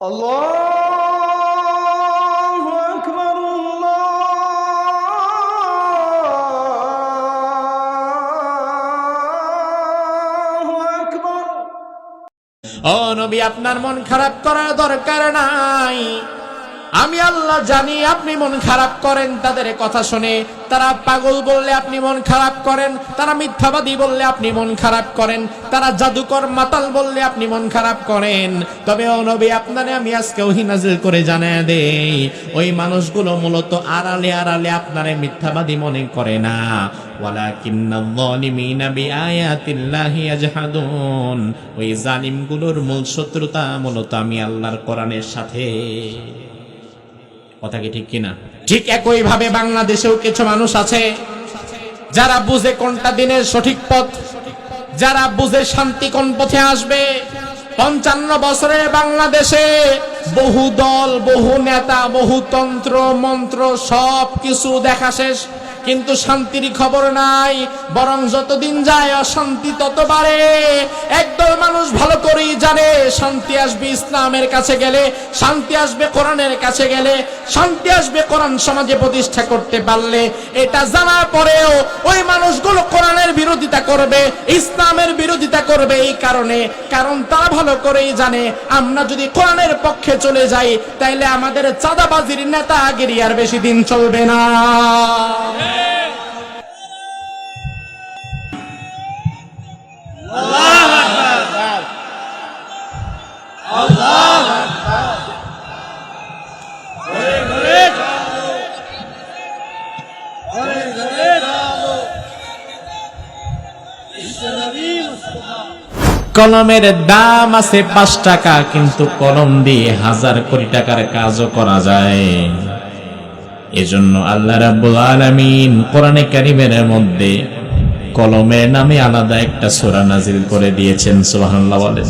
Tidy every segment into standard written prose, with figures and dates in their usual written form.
আল্লাহু আকবার, আল্লাহু আকবার। ও নবী, আপনার মন খারাপ করার দরকার নাই। আমি আল্লাহ জানি আপনি মন খারাপ করেন তাদের কথা শুনে। তারা পাগল বললে আপনি মন খারাপ করেন, তারা মিথ্যাবাদী বললে আপনি মন খারাপ করেন, তারা জাদুকর মাতাল বললে আপনি মন খারাপ করেন। তবে ও নবী, আপনারে আমি আজকে ওহী নাযিল করে জানায় দেই, ওই মানুষগুলো মূলত আড়ালে আড়ালে আপনারে মিথ্যাবাদী মনে করে না। ওয়ালাকিন্নাল যালিমিনা বিআয়াতিল্লাহি ইয়াজহাদুন। ওই জালিমগুলোর মূল শত্রুতা মূলত আমি আল্লাহর কোরআনের সাথে। কথা কি ঠিক কিনা? ঠিক একই ভাবে বাংলাদেশেও কিছু মানুষ আছে যারা বুঝে কোনটা দিনের সঠিক পথ, যারা বুঝে শান্তি কোন পথে আসবে। 55 বছরের বাংলাদেশে বহু দল, বহু নেতা, বহু তন্ত্র মন্ত্র সব কিছু দেখা শেষ, কিন্তু শান্তির খবর নাই। বরং যতদিন যায় অশান্তি তত বাড়ে। একদল মানুষ ভালো করেই জানে শান্তি আসবে ইসলামের কাছে গেলে, শান্তি আসবে কোরআনের কাছে গেলে, শান্তি আসবে কোরআন সমাজে প্রতিষ্ঠা করতে পারলে। এটা জানার পরেও ওই মানুষগুলো কোরআনের বিরোধিতা করবে, ইসলামের বিরোধিতা করবে। এই কারণ তারা ভালো করেই জানে আমরা যদি কোরআনের পক্ষে চলে যাই তাইলে আমাদের চাঁদাবাজির নেতাগিরি আর বেশি দিন চলবে না। কলমের দাম আছে 5 টাকা, কিন্তু কলম দিয়ে 1000 কোটি টাকার কাজও করা যায়। এজন্য আল্লাহ রাব্বুল আলামিন কোরআনে কারীমের মধ্যে কলমের নামে আলাদা একটা সূরা নাজিল করে দিয়েছেন। সুবহানাল্লাহ বলেন।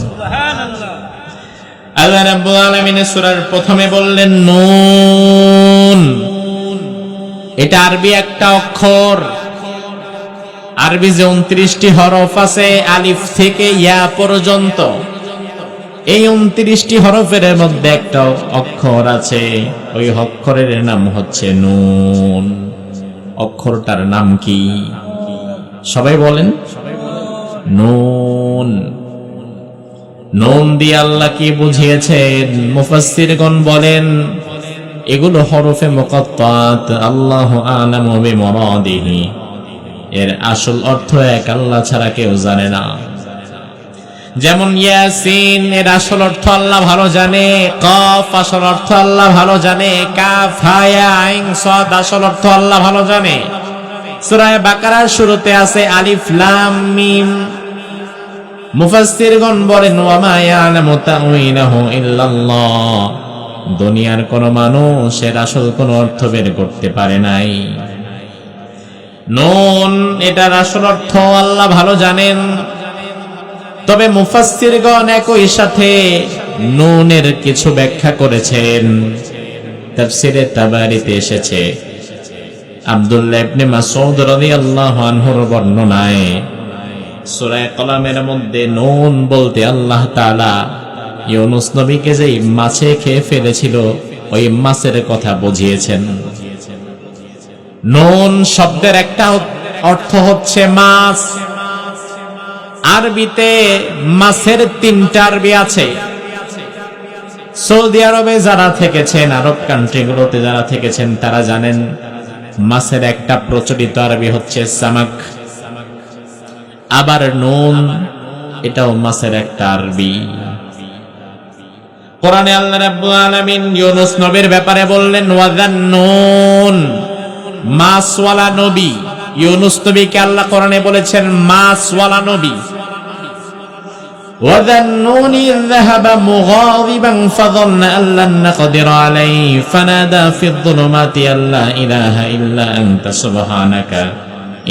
আল্লাহ রাব্বুল আলামিন সূরার প্রথমে বললেন নুন। এটা আরবি একটা অক্ষর। আরবি যে 29টি হরফ আছে আলিফ থেকে ইয়া পর্যন্ত, এই 29টি হরফের মধ্যে একটা অক্ষর আছে, ওই অক্ষরের নাম হচ্ছে নুন। অক্ষরটার নাম কি? সবাই বলেন নুন। নুন দিয়ে আল্লাহ কি বুঝিয়েছেন? মুফাসসিরগণ বলেন এগুলো হরফে মুকাত্তাত, আল্লাহু আ'লামু বিমুরাদিহি। এর আসল অর্থ এক, আল্লাহ ছাড়া কেউ জানে না। যেমন ইয়াসিন, এর আসল অর্থ আল্লাহ ভালো জানে। কফ আসল অর্থ আল্লাহ ভালো জানে। কাফ হা ইয়া আইন সাদ আসল অর্থ আল্লাহ ভালো জানে। সূরা বাকারার শুরুতে আছে আলিফ লাম মিম। মুফাসসিরগণ বলেন ওয়া মা ইয়ালামু তা'উইলাহু ইল্লাল্লাহ। দুনিয়ার কোন মানুষ এর আসল কোন অর্থ বের করতে পারে নাই। নুন এটার আসল অর্থ আল্লাহ ভালো জানেন। তবে মুফাসসিরগণ একই সাথে নুনের কিছু ব্যাখ্যা করেছেন। তাফসীরে তাবারিতে এসেছে আব্দুল্লাহ ইবনে মাসউদ রাদিয়াল্লাহু আনহুর বর্ণনায় সূরা কলমের মধ্যে নুন বলতে আল্লাহ তাআলা ইউনূস নবীকে যেই মাছে খেয়ে ফেলেছিল ওই মাছের কথা বুঝিয়েছেন। নুন শব্দের একটা অর্থ হচ্ছে মাছ। আরবিতে মাছের 3টা আরবি আছে। সৌদি আরবে যারা থেকেছেন, আরব কান্ট্রিগুলোতে যারা থেকেছেন তারা জানেন মাছের একটা প্রচলিত আরবি হচ্ছে সামাক। আবার নুন এটাও মাছের একটা আরবি। কোরআনে আল্লাহ রাব্বুল আলামিন ইউনূস নবীর ব্যাপারে বললেন ওয়াযান্নুন, মাছওয়ালা নবী। ইউনূস নবীকে আল্লাহ কোরআনে বলেছেন মাছওয়ালা নবী। وَذَنُّونِ إِذْ ذَهَبَ مُغَاضِبًا فَظَنَّ أَن لَّن نَّقْدِرَ عَلَيْهِ فَنَادَىٰ فِي الظُّلُمَاتِ أَن لَّا إِلَٰهَ إِلَّا أَنتَ سُبْحَانَكَ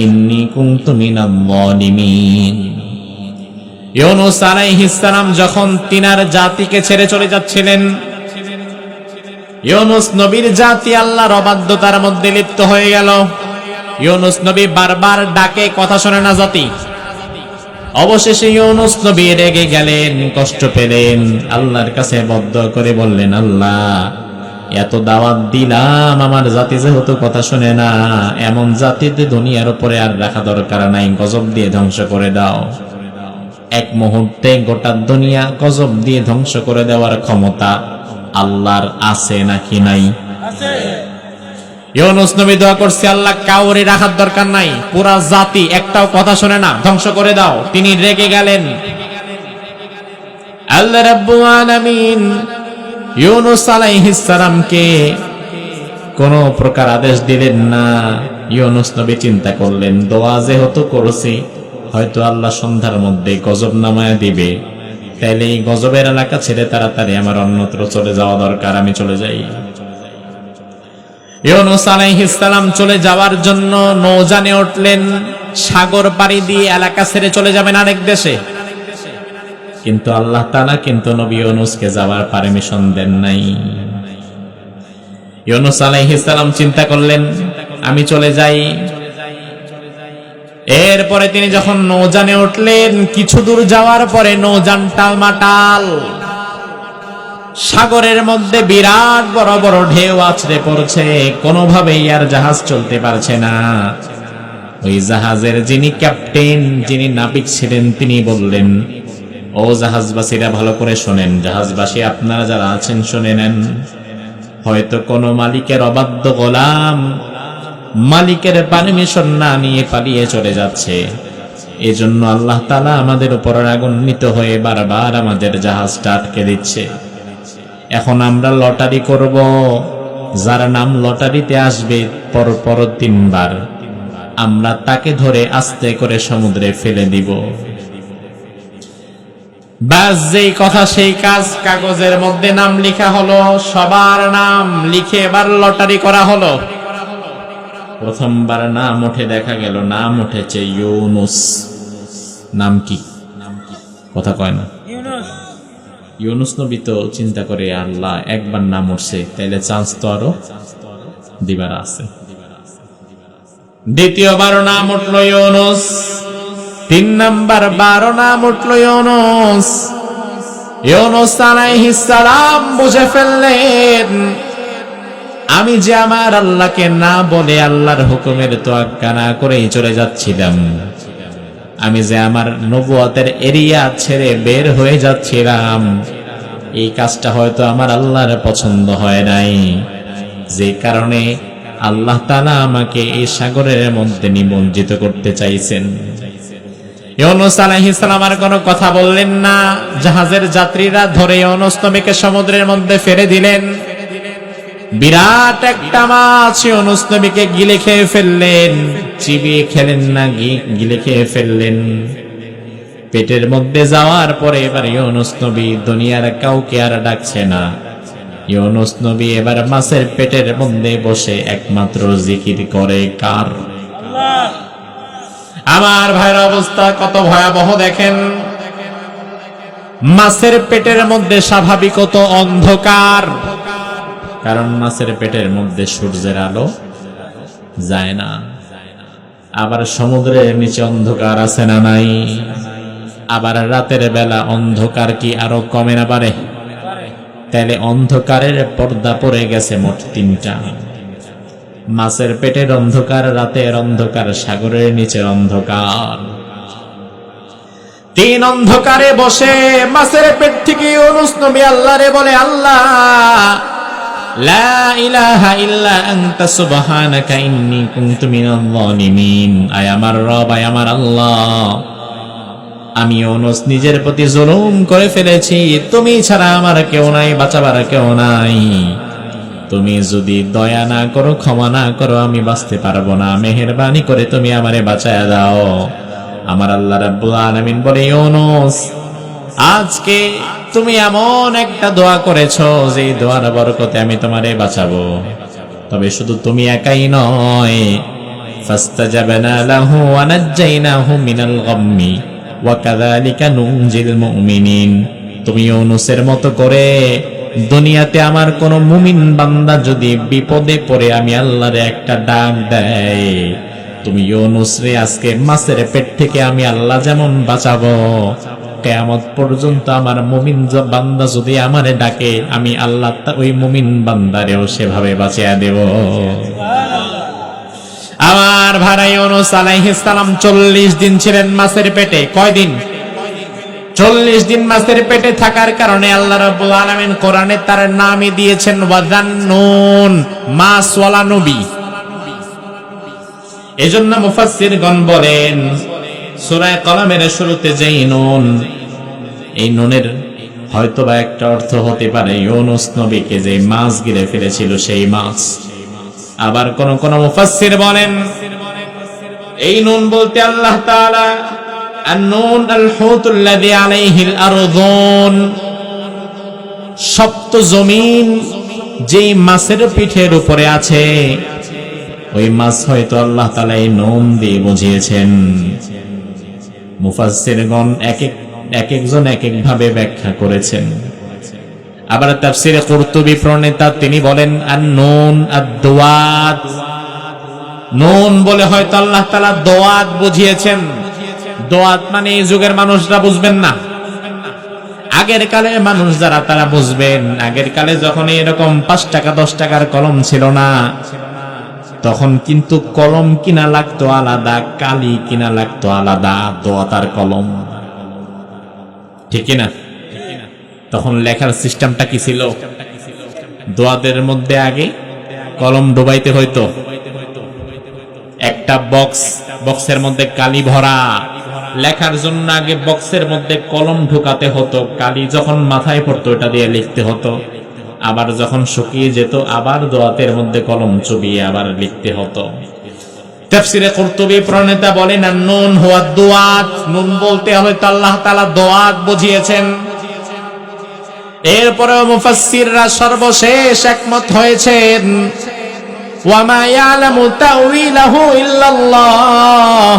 إِنِّي كُنتُ مِنَ الظَّالِمِينَ। ইউনূস আলাইহিস সালাম যখন তিনার জাতিকে ছেড়ে চলে যাচ্ছিলেন, ইউনূস নবীর জাতি আল্লাহর অবাধ্যতার মধ্যে লিপ্ত হয়ে গেল। ইউনূস নবী বারবার ডাকে, কথা শোনে না জাতি। অবশেষে ইউনুস নবী রেগে গেলেন, কষ্ট পেলেন, আল্লাহর কাছে বদ্দুয়া করে বললেন, আল্লাহ এত দাওয়াত দিলাম, আমার জাতি যেহেতু কথা শুনে না, এমন জাতিতে দুনিয়ার উপরে আর রাখা দরকার নাই, গজব দিয়ে ধ্বংস করে দাও। এক মুহূর্তে গোটা দুনিয়া গজব দিয়ে ধ্বংস করে দেওয়ার ক্ষমতা আল্লাহর আছে নাকি নাই? ইউনুস নবী দোয়া করছে, আল্লাহ কাউরে রাখার দরকার নাই, পুরা জাতি একটাও কথা শুনে না, ধ্বংস করে দাও। তিনি রেগে গেলেন। আল্লাহ রাব্বুল আলামিন ইউনুস আলাইহিস সালামকে কোন প্রকার আদেশ দিলেন না। ইউনুস নবী চিন্তা করলেন, দোয়া যেহেতু করেছি, হয়তো আল্লাহ সন্ধ্যার মধ্যে গজব নামায়া দিবে, তাইলে এই গজবের এলাকা ছেড়ে তাড়াতাড়ি আমার অন্যত্র চলে যাওয়া দরকার, আমি চলে যাই। ইউনুস আলাইহিস সালাম চলে যাওয়ার জন্য নৌযানে উঠলেন, সাগর পাড়ি দিয়ে এলাকা ছেড়ে চলে যাবেন আরেক দেশে। কিন্তু আল্লাহ তাআলা কিন্তু নবী ইউনুসকে যাওয়ার পারমিশন দেন নাই। ইউনুস আলাইহিস সালাম চিন্তা করলেন, আমি চলে যাই। এরপরে তিনি যখন নৌযানে উঠলেন, কিছু দূর যাওয়ার পরে নৌযান টালমাটাল, সাগরের মধ্যে বিরাট বড় বড় ঢেউ আছড়ে পড়ছে, কোনোভাবেই আর জাহাজ চলতে পারছে না। ওই জাহাজের যিনি ক্যাপ্টেন, যিনি নাবিক ছিলেন, তিনি বললেন, ও জাহাজবাসীরা ভালো করে শোনেন, জাহাজবাসী আপনারা যারা আছেন শুনে নেন, হয়তো কোনো মালিকের অবাধ্য গোলাম মালিকের পারমিশন না নিয়ে পালিয়ে চলে যাচ্ছে। এজন্য আল্লাহ তাআলা আমাদের উপর রাগান্বিত হয়ে বারবার আমাদের জাহাজটা আটকে দিচ্ছে। এখন আমরা লটারি করব, যার নাম লটারিতে আসবে পরপর 3 বার, আমরা তাকে ধরে আস্তে করে সমুদ্রে ফেলে দিব। বাস যেই কথা সেই কাজ, কাগজের মধ্যে নাম লেখা হলো, সবার নাম লিখে এবার লটারি করা হলো। প্রথমবার নাম উঠে দেখা গেল, নাম উঠেছে ইউনুস। নাম কি? কথা কয় না। ইউনুস নবী তো চিন্তা করে, আল্লাহ একবার নাম উঠছে, তাইলে চান্স তো আরো দিবার আছে। দ্বিতীয়বার নাম উঠল ইউনুস, 3 নাম্বার 12 নাম উঠল ইউনুস। ইউনুস আলাইহিস সালাম বুঝে ফেললেন, আমি যে আমার আল্লাহকে না বলে আল্লাহর হুকুমের তোয়াক্কা না করেই চলে যাচ্ছিলাম, আমি যে আমার নবুয়তের এরিয়া ছেড়ে বের হয়ে যাচ্ছিলাম, এই কাজটা হয়তো আমার আল্লাহর পছন্দ হয় নাই, যে কারণে আল্লাহ তাআলা আমাকে এই সাগরের মধ্যে নিমজ্জিত করতে চাইছেন। ইউনুস আলাইহিস সালাম আর কোনো কথা বললেন না। জাহাজের যাত্রীরা ধরে ইউনুস নবীকে সমুদ্রের মধ্যে ফেলে দিলেন। বিরাট একটা মাছ ইউনুস নবীকে গিলে খেয়ে ফেললেন, চিবিয়ে খেলেন না, গিলে খেয়ে ফেললেন। পেটের মধ্যে যাওয়ার পরে এবার ইউনুস নবী দুনিয়ার কাউকে আর ডাকছে না। ইউনুস নবী এবার মাছের পেটের মধ্যে বসে একমাত্র জিকির করে, কার? আল্লাহ। আমার ভাইয়ের অবস্থা কত ভয়াবহ দেখেন। মাছের পেটের মধ্যে স্বাভাবিকত অন্ধকার, কারণ মাছের পেটের মধ্যে সূর্যের আলো যায় না। আবার সমুদ্রের নিচে অন্ধকার আছে না নাই? আবার রাতের বেলা অন্ধকার কি আরো কমে না বাড়ে? তাহলে অন্ধকারের পর্দা পড়ে গেছে মোট 3টা। মাছের পেটের অন্ধকার, রাতের অন্ধকার, সাগরের নিচের অন্ধকার। 3 অন্ধকারে বসে মাছের পেট থেকে ইউনুস নবী আল্লাহরে বলে, আল্লাহ লা ইলাহা ইল্লা আনতা সুবহানাকা ইন্নী কুনতু মিনাল যালিমিন। আয় আমার রব, আয় আমার আল্লাহ, আমি ইউনুস নিজের প্রতি জুলুম করে ফেলেছি, তুমি ছাড়া আমার কেউ নাই, বাঁচাবার কেউ নাই। তুমি যদি দয়া না করো, ক্ষমা না করো, আমি বাঁচতে পারবো না। মেহেরবানি করে তুমি আমারে বাঁচায়া দাও। আমার আল্লাহ রাব্বুল আলামিন বলে, ইউনুস আজকে তুমি এমন একটা দোয়া করেছো, যে দোয়ার বরকতে আমি তোমারে বাঁচাবো। তবে শুধু তুমি একাই নয়, ফাস্তাজাবনা লাহু ওয়া নাজ্জাইনাহু মিনাল গাম্মি ওয়া কাযালিকা নুনজিল মুমিনিন। তুমি ইউনুসের মতো করে দুনিয়াতে আমার কোন মুমিন বান্দা যদি বিপদে পড়ে আমি আল্লাহরে একটা ডাক দেয়, তুমি ইউনূস রে আজকে মাছের পেট থেকে আমি আল্লাহ যেমন বাঁচাবো, কিয়ামত পর্যন্ত আমার মুমিন বান্দা যদি আমারে ডাকে আমি আল্লাহ ওই মুমিন বান্দারেও সেভাবে বাঁচিয়ে দেব। আমার ভাই ইউনূস আলাইহিস সালাম 40 দিন ছিলেন মাছের পেটে। কয়দিন? 40 দিন মাছের পেটে থাকার কারণে আল্লাহ রাব্বুল আলামিন কোরআনে তার নামই দিয়েছেন ওয়াযান্নুন, মাছওয়ালা নবী। এজন্য মুফাসসিরগণ বলেন সূরা কলমের শুরুতে যেই নুন, এই নুনের হয়তোবা একটা অর্থ হতে পারে ইউনূস নবীকে যে মাছ গিলে ফেলেছিল সেই মাছ। আবার কোন কোন মুফাসসির বলেন এই নুন বলতে আল্লাহ তাআলা আন-নুন আল-হুতুল্লাযী আলাইহিল আরযুন, সপ্ত জমিন যেই মাছের পিঠের উপরে আছে ওই মাছ হয়তো আল্লাহ তাআলা এই নুন দিয়ে বুঝিয়েছেন। মুফাসসিরগণ এক একজন এক এক ভাবে ব্যাখ্যা করেছেন। আবার তাফসীরে কুরতুবী প্রণেতা তিনি বলেন আন-নুন আদ-দুয়াত, নুন বলে হয়তো আল্লাহ তাআলা দোয়াত বুঝিয়েছেন। দোয়াত মানে এই যুগের মানুষরা বুঝবেন না, আগের কালে মানুষ যারা তারা বুঝবেন। আগের কালে যখন এরকম 5 টাকা 10 টাকার কলম ছিল না, তখন কিন্তু কলম কিনা লাগতো আলাদা, কালি কিনা লাগতো আলাদা, দোয়াত আর কলম, ঠিক না? তখন লেখার সিস্টেমটা কি ছিল? দোয়াতের মধ্যে আগে কলম ডুবাইতে হইতো, একটা বক্সের মধ্যে কালি ভরা, লেখার জন্য আগে বক্সের মধ্যে কলম ঢুকাতে হতো, কালি যখন মাথায় পড়তো এটা দিয়ে লিখতে হতো, আবার যখন শুকিয়ে যেত আবার দোয়াতের মধ্যে কলম চুবিয়ে আবার লিখতে হতো। তাফসীরে কুরতুবী প্রণেতা বলেন নুন হুয়া দুআত, নুন বলতে হয়তো আল্লাহ তাআলা দোয়াত বুঝিয়েছেন। এরপরেও মুফাসসিররা সর্বশেষ একমত হয়েছেন ওয়া মা ইয়ালামু তাউইলাহু ইল্লাল্লাহ,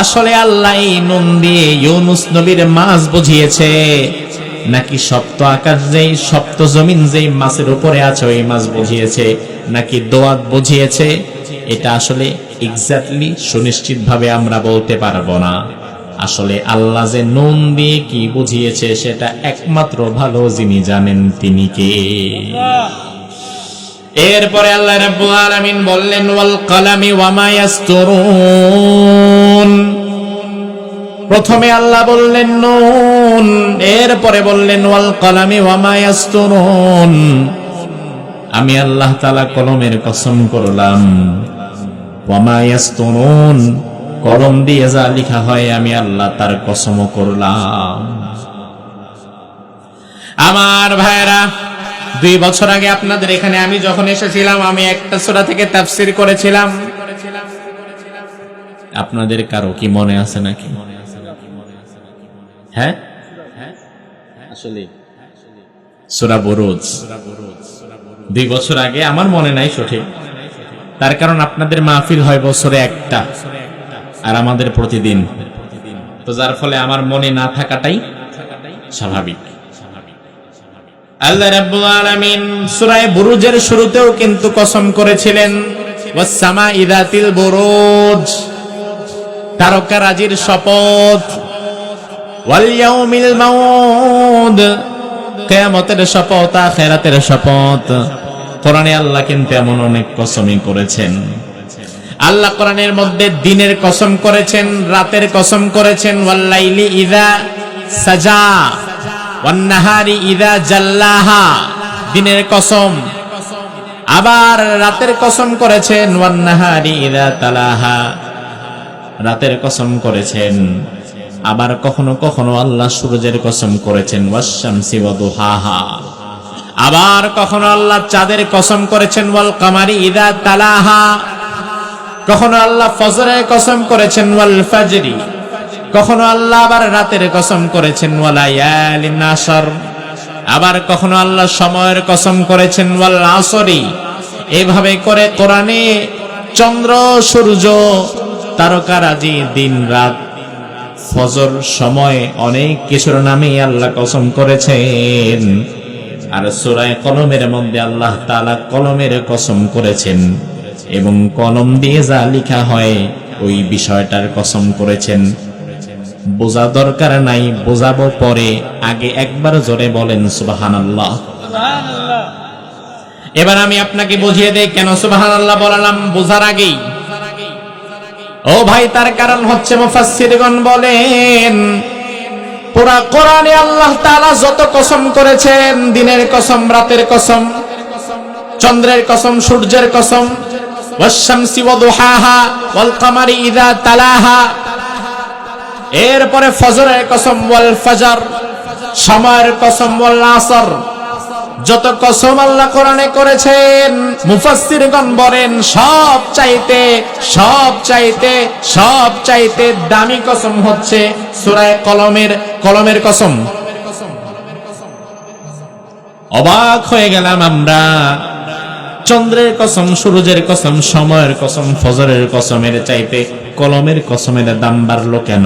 আসলে আল্লাহ এই নুন দিয়ে ইউনূস নবীর মাছ বুঝিয়েছে নাকি সপ্ত আকাশ যেই সপ্ত জমিন যেই মাছের উপরে আছে ওই মাছ বুঝিয়েছে নাকি দোয়াত বুঝিয়েছে, এটা আসলে এক্স্যাক্টলি সুনিশ্চিত ভাবে আমরা বলতে পারবো না। আসলে আল্লাহ যে নুন দিয়ে কি বুঝিয়েছে সেটা একমাত্র ভালো যিনি জানেন তিনি কে। এরপরে আল্লাহ রাব্বুল আলামিন বললেন ওয়াল কলামি ওয়া মা ইয়াসতুরুন, প্রথমে আল্লাহ বললেন নুন, এরপরে বললেন ওয়াল কলামি ওয়া মা ইয়াসতুরুন, আমি আল্লাহ তাআলা কলমের কসম করলাম, ওয়া মা ইয়াসতুরুন, কলম দিয়ে যা লেখা হয় আমি আল্লাহ তার কসম করলাম। আমার ভাইরা, 2 বছর আগে আপনাদের এখানে আমি যখন এসেছিলাম আমি একটা সূরা থেকে তাফসীর করেছিলাম। আপনাদের কারো কি মনে আছে নাকি? হ্যাঁ, আসলে সূরা বুরুজ 2 বছর আগে, আমার মনে নাই সঠিক, তার কারণ আপনাদের মাহফিল হয় বছরে একটা আর আমাদের প্রতিদিন, তো যার ফলে আমার মনে না থাকাটাই স্বাভাবিক। আল্লাহ রাব্বুল আলামিন সূরা বুরুজের শুরুতেও কিন্তু কসম করেছিলেন ওয়াস সামাই যাতিল বুরুজ, তারকারাজির শপথ, ওয়াল ইয়াউমিল মাউদ, কিয়ামতের শপথ, আখিরাতের শপথ। কোরআনে আল্লাহ কিন্তু এমন অনেক কসমই করেছেন। আল্লাহ কোরআনের মধ্যে দিনের কসম করেছেন, রাতের কসম করেছেন, ওয়াল লাইলি ইযা সাজা ওয়ান নাহারি ইযা জাল্লাহা, দিনের কসম। আবার রাতের কসম করেছেন ওয়ান নাহারি ইযা তালাহা, রাতের কসম করেছেন। আবার কখনো কখনো আল্লাহ সূর্যের কসম করেছেন ওয়াস শামসি ওয়া দুহাহা। আবার কখনো আল্লাহ চাঁদের কসম করেছেন ওয়াল কামারি ইযা তালাহা। কখনো আল্লাহ ফজরের কসম করেছেন ওয়াল ফাজরি। কখনো আল্লাহ আবার রাতের কসম করেছেন ওয়ালায়ালিন আশর। আবার কখনো আল্লাহ সময়ের কসম করেছেন ওয়াল আসরি। এভাবে করে কোরআনে চন্দ্র, সূর্য, তারকারাজি, দিন রাত, ফজর, সময়, অনেক কিছুর নামে আল্লাহ কসম করেছেন। আর সূরা কলমের মধ্যে আল্লাহ তাআলা কলমের কসম করেছেন এবং কলম দিয়ে যা লেখা হয় ওই বিষয়টার কসম করেছেন। বোঝা দরকার নাই, বোঝাবো পরে, আগে একবার জোরে বলেন সুবহানাল্লাহ। এবার আমি আপনাকে বুঝিয়ে দেই কেন সুবহানাল্লাহ বললাম বোঝার আগেই। ও ভাই, তার কারণ হচ্ছে মুফাসসিরগণ বলেন পুরা কোরআনে আল্লাহ তাআলা যত কসম করেছেন, দিনের কসম, রাতের কসম, চন্দ্রের কসম, সূর্যের কসম, ওয়াশ-শামসি ওয়া দুহাহা ওয়াল কামারি ইযা তালাহা, এরপরে ফজরের কসম, ওয়াল ফজর, সময়ের কসম, ওয়াল আসর, যত কসম আল্লাহ কোরআনে করেছেন মুফাসসিরগণ বলেন সবচাইতে দামি কসম হচ্ছে সূরা কলমের কসম। অবাক হয়ে গেলাম আমরা। চন্দ্রের কসম, সূর্যের কসম, সময়ের কসম, ফজরের কসমের চাইতে কলমের কসমের দাম বাড়লো কেন?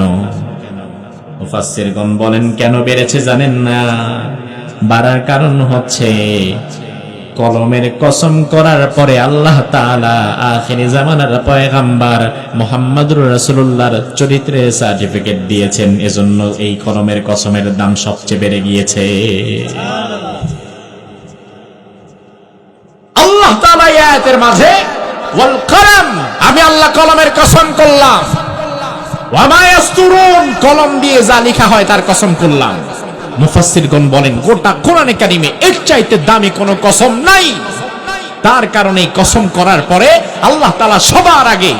মুফাসসিরগণ বলেন কেন বেড়েছে জানেন না? বাড়ার কারণ হচ্ছে কলমের কসম করার পরে আল্লাহ তাআলা আখিরি জামানার পয়গম্বর মুহাম্মদুর রাসূলুল্লাহর চরিত্রের সার্টিফিকেট দিয়েছেন, এজন্য এই কলমের কসমের দাম সবচেয়ে বেড়ে গিয়েছে। আল্লাহ তাআলা আয়াতের মাঝে ওয়াল কলম, আমি আল্লাহ কলমের কসম করলাম, ওয়া মা ইয়াসতুরুন, কলম দিয়ে যা লেখা হয় তার কসম করলাম। মুফাসসিরগণ বলেন গোটা কোরআনে কারিমে এর চাইতে দামি কোনো কসম নাই। তার কারণে কসম করার পরে আল্লাহ তাআলা সবার আগে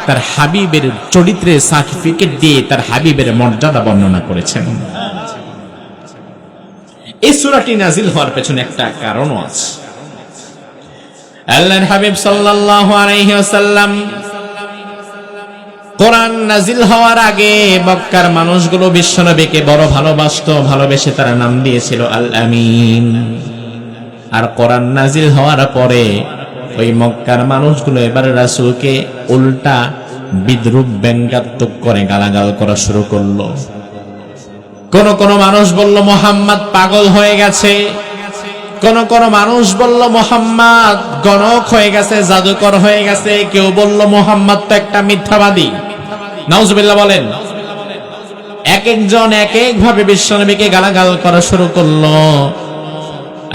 তার হাবিবের চরিত্রের সার্টিফিকেট দিয়ে তার হাবিবের মর্যাদা বর্ণনা করেছেন। এই সূরাটি নাজিল হওয়ার পেছনে একটা কারণও আছে। আল্লাহর হাবিব সাল্লাল্লাহু আলাইহি ওয়াসাল্লাম কোরআন নাজিল হওয়ার আগে মক্কার মানুষগুলো বিশ্বনবীকে বড় ভালোবাসতো, ভালোবেসে তারা নাম দিয়েছিল আল আমিন। আর কোরআন নাজিল হওয়ার পরে ওই মক্কার মানুষগুলো এবার রাসূলকে উল্টা বিদ্রূপ ব্যঙ্গাত্মক করে গালাগাল করা শুরু করলো। কোন মানুষ বলল মুহাম্মদ পাগল হয়ে গেছে, কোন মানুষ বলল মুহাম্মদ গণক হয়ে গেছে, জাদুকর হয়ে গেছে, কেউ বলল মুহাম্মদ তো একটা মিথ্যাবাদী। নাউজুবিল্লাহ বলেন। এক একজন এক এক ভাবে বিশ্বনবীকে গালাগাল করা শুরু করলো।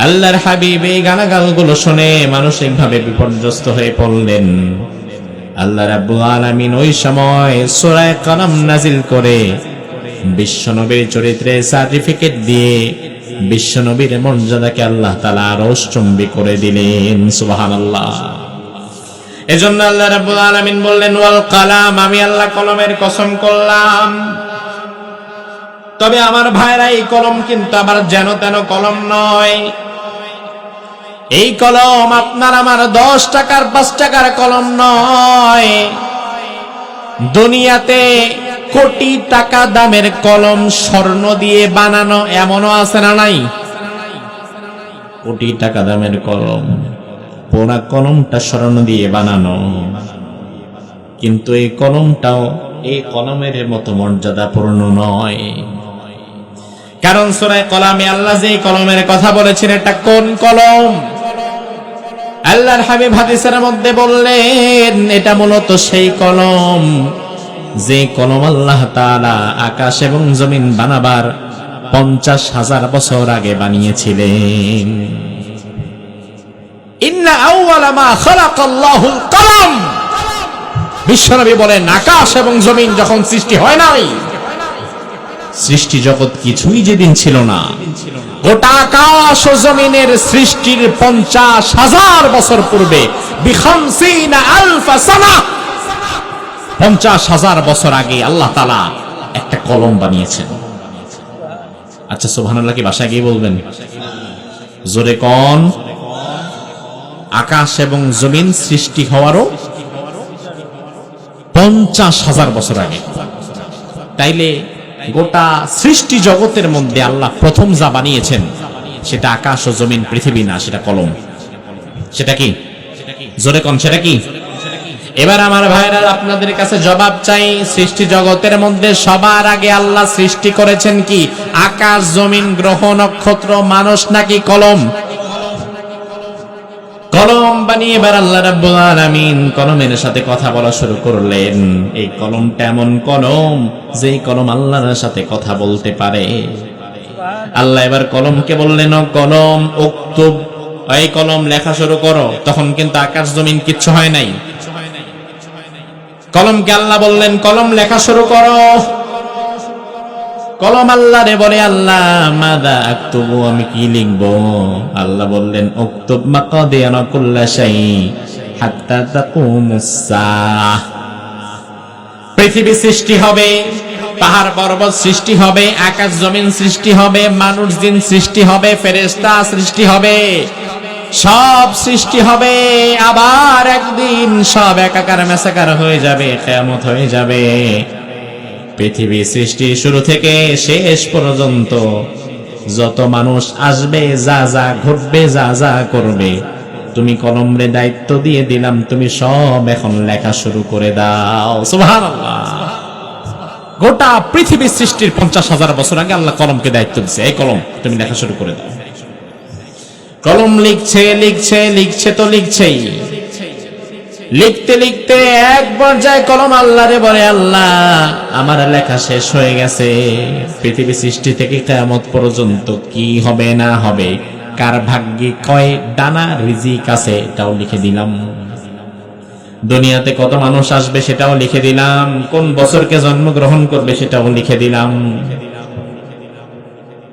আল্লাহর হাবিব এই গালাগালগুলো শুনে মানসিকভাবে বিপর্যস্ত হয়ে পড়লেন। আল্লাহ রাব্বুল আলামিন ওই সময় সূরা কলম নাজিল করে বিশ্বনবীর চরিত্রে সার্টিফিকেট দিয়ে বিশ্বনবীর মর্যাদাকে আল্লাহ তাআলা আরশচুম্বী করে দিলেন। সুবহানাল্লাহ। এজন্য আল্লাহ রাব্বুল আলামিন বললেন ওয়াল কালাম, আমি আল্লাহ কলমের কসম করলাম। তবে আমার ভাইরা, এই কলম কিন্তু আমার যেন তেন কলম নয়। এই কলম আপনার আমার 10 টাকার 5 টাকার কলম নয়। দুনিয়াতে কোটি টাকা দামের কলম স্বর্ণ দিয়ে বানানো এমনও আছে না নাই? কোটি টাকা দামের কলম, পুরা কলমটা স্বর্ণ দিয়ে বানানো, কিন্তু এই কলমটাও এই কলমের মতো মর্যাদাপূর্ণ নয়। কারণ সূরা কলামে আল্লাহ যে কলমের কথা বলেছেন এটা কোন কলম? আল্লাহর হাবিব হাদিসের মধ্যে বললেন এটা মূলত সেই কলম যে কলম আল্লাহ তাআলা আকাশ এবং জমিন বানাবার 50,000 বছর আগে বানিয়েছিলেন। ইন্না আউওয়ালা মা খালাকাল্লাহুল কলম, বিশ্বনবী বলেন আকাশ এবং জমিন যখন সৃষ্টি হয় নাই, সৃষ্টি জগৎ কিছুই যেদিন ছিল না, গোটা আকাশ ও জমিনের সৃষ্টির 50,000 বছর পূর্বে বিখামসিনা আলফা সানা, 50,000 বছর আগে আল্লাহ তাআলা একটা কলম বানিয়েছেন। আচ্ছা সুবহানাল্লাহ কি বাসায় গিয়ে বলবেন? জোরে কোন? আকাশ এবং জমিন সৃষ্টি হওয়ারও 50,000 বছর আগে। তাইলে গোটা সৃষ্টি জগতের মধ্যে আল্লাহ প্রথম যা বানিয়েছেন সেটা আকাশ ও জমিন, পৃথিবী না, সেটা কলম। সেটা কি? জোরে কোন সেটা কি? এবার আমার ভাইরা আপনাদের কাছে জবাব চাই, সৃষ্টি জগতের মধ্যে সবার আগে আল্লাহ সৃষ্টি করেছেন কি? আকাশ, জমিন, গ্রহ, নক্ষত্র, মানুষ নাকি কলম? কলম বানিয়ে এবার আল্লাহ রাব্বুল আলামিন কলমের সাথে কথা বলা শুরু করলেন। এই কলমটা এমন কলম, যেই কলম আল্লাহর সাথে কথা বলতে পারে। আল্লাহ এবার কলমকে বললেন, ও কলম উক্তুব, এই কলম লেখা শুরু করো। তখন কিন্তু আকাশ জমিন কিচ্ছু হয় নাই। কলমকে আল্লাহ বললেন, কলম লেখা শুরু করো। কলম আল্লাহ রে বলে, আল্লাহ মাদা আক্তুবু, আমি কি লিখবো? আল্লাহ বললেন, উক্তুব মাকাদিরা কুল্লা শাই হাত্তা তাকুমুস সাহ। পৃথিবী সৃষ্টি হবে, পাহাড় পর্বত সৃষ্টি হবে, আকাশ জমিন সৃষ্টি হবে, মানুষ জিন সৃষ্টি হবে, ফেরেশতা সৃষ্টি হবে, সব সৃষ্টি হবে। আবার একদিন সব একাকার মেসাকার হয়ে যাবে, কিয়ামত হয়ে যাবে। পৃথিবী সৃষ্টি শুরু থেকে শেষ পর্যন্ত যত মানুষ আসবে, যা যা ঘটবে, যা যা করবে, তুমি কলমরে দায়িত্ব দিয়ে দিলাম, তুমি সব এখন লেখা শুরু করে দাও। সুবহানাল্লাহ। গোটা পৃথিবী সৃষ্টির 50,000 বছর আগে আল্লাহ কলমকে দায়িত্ব দিচ্ছে, এই কলম তুমি লেখা শুরু করে দাও। কলম লিখছে লিখছে লিখছে তো লিখছেই। লিখতে লিখতে এক পর্যায়ে কলম আল্লাহরে বলে, আল্লাহ আমার লেখা শেষ হয়ে গেছে। পৃথিবী সৃষ্টি থেকে কিয়ামত পর্যন্ত কি হবে না হবে, কার ভাগ্যে কয় ডানা রিজিক আছে, এটাও লিখে দিলাম। দুনিয়াতে কত মানুষ আসবে সেটাও লিখে দিলাম, কোন বছরকে জন্মগ্রহণ করবে সেটাও লিখে দিলাম।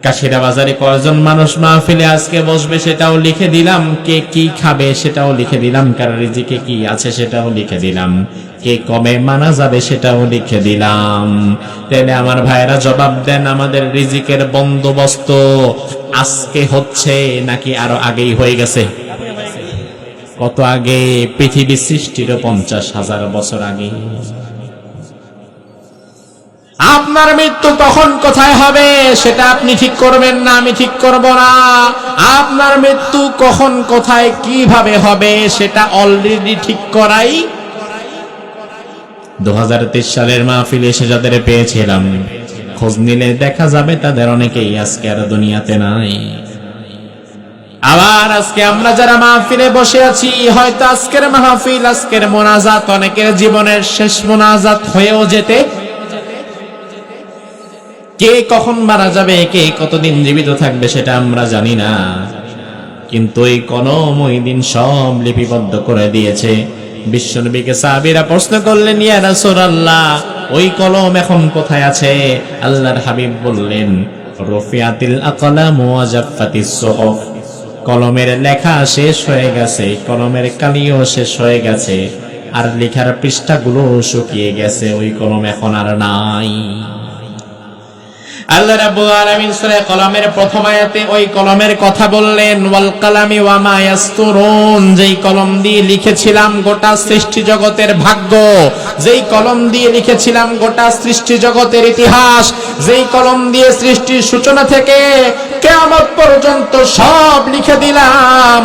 কাশিরা বাজারে কয়জন মানুষ মাহফিলে আজকে বসবে সেটাও লিখে দিলাম, কে কি খাবে সেটাও লিখে দিলাম, কার রিজিকে কি আছে সেটাও লিখে দিলাম, কে কবে মারা যাবে সেটাও লিখে দিলাম। তাহলে আমার ভাইরা জবাব দেন, আমাদের রিজিকের বন্দোবস্ত আজকে হচ্ছে নাকি আরো আগেই হয়ে গেছে? কত আগে? পৃথিবী সৃষ্টির 50,000 বছর আগে। আপনার মৃত্যু কখন কোথায় হবে সেটা আপনি ঠিক করবেন না, আমি ঠিক করব না। আপনার মৃত্যু কখন কোথায় কিভাবে হবে সেটা অলরেডি ঠিক করাই। 2023 সালের মাহফিলে এসে যাদের পেয়েছিলাম, খোঁজ নিলে দেখা যাবে তাদের অনেকেই আজকে আর দুনিয়াতে নাই। আবার আজকে আমরা যারা মাহফিলে বসে আছি, হয়তো আজকের মাহফিল, আজকের মোনাজাত অনেকের জীবনের শেষ মোনাজাত হয়েও যেতে। কে কখন মারা যাবে, কে কতদিন জীবিত থাকবে সেটা আমরা জানি না, কিন্তু এই কলম ওই দিন সব লিপিবদ্ধ করে দিয়েছে। বিশ্বনবীকে সাহাবীরা প্রশ্ন করলেন, ইয়া রাসূলুল্লাহ ওই কলম এখন কোথায় আছে? আল্লাহর হাবিব বললেন, রফিয়াতিল আকলাম ওয়া জাফফাতিস সুহুফ, কলমের লেখা শেষ হয়ে গেছে, কলমের কালিও শেষ হয়ে গেছে, আর লেখার পৃষ্ঠাগুলো শুকিয়ে গেছে, ওই কলম এখন আর নাই। আল্লাহ রাব্বুল আলামিন সূরা কলমের প্রথম আয়াতে ওই কলমের কথা বললেন, ওয়াল কালামি ওয়া মা ইয়াসতুরুন, যেই কলম দিয়ে লিখেছিলাম গোটা সৃষ্টি জগতের ভাগ্য, যেই কলম দিয়ে লিখেছিলাম গোটা সৃষ্টি জগতের ইতিহাস, যেই কলম দিয়ে সৃষ্টির সূচনা থেকে কিয়ামত পর্যন্ত সব লিখে দিলাম,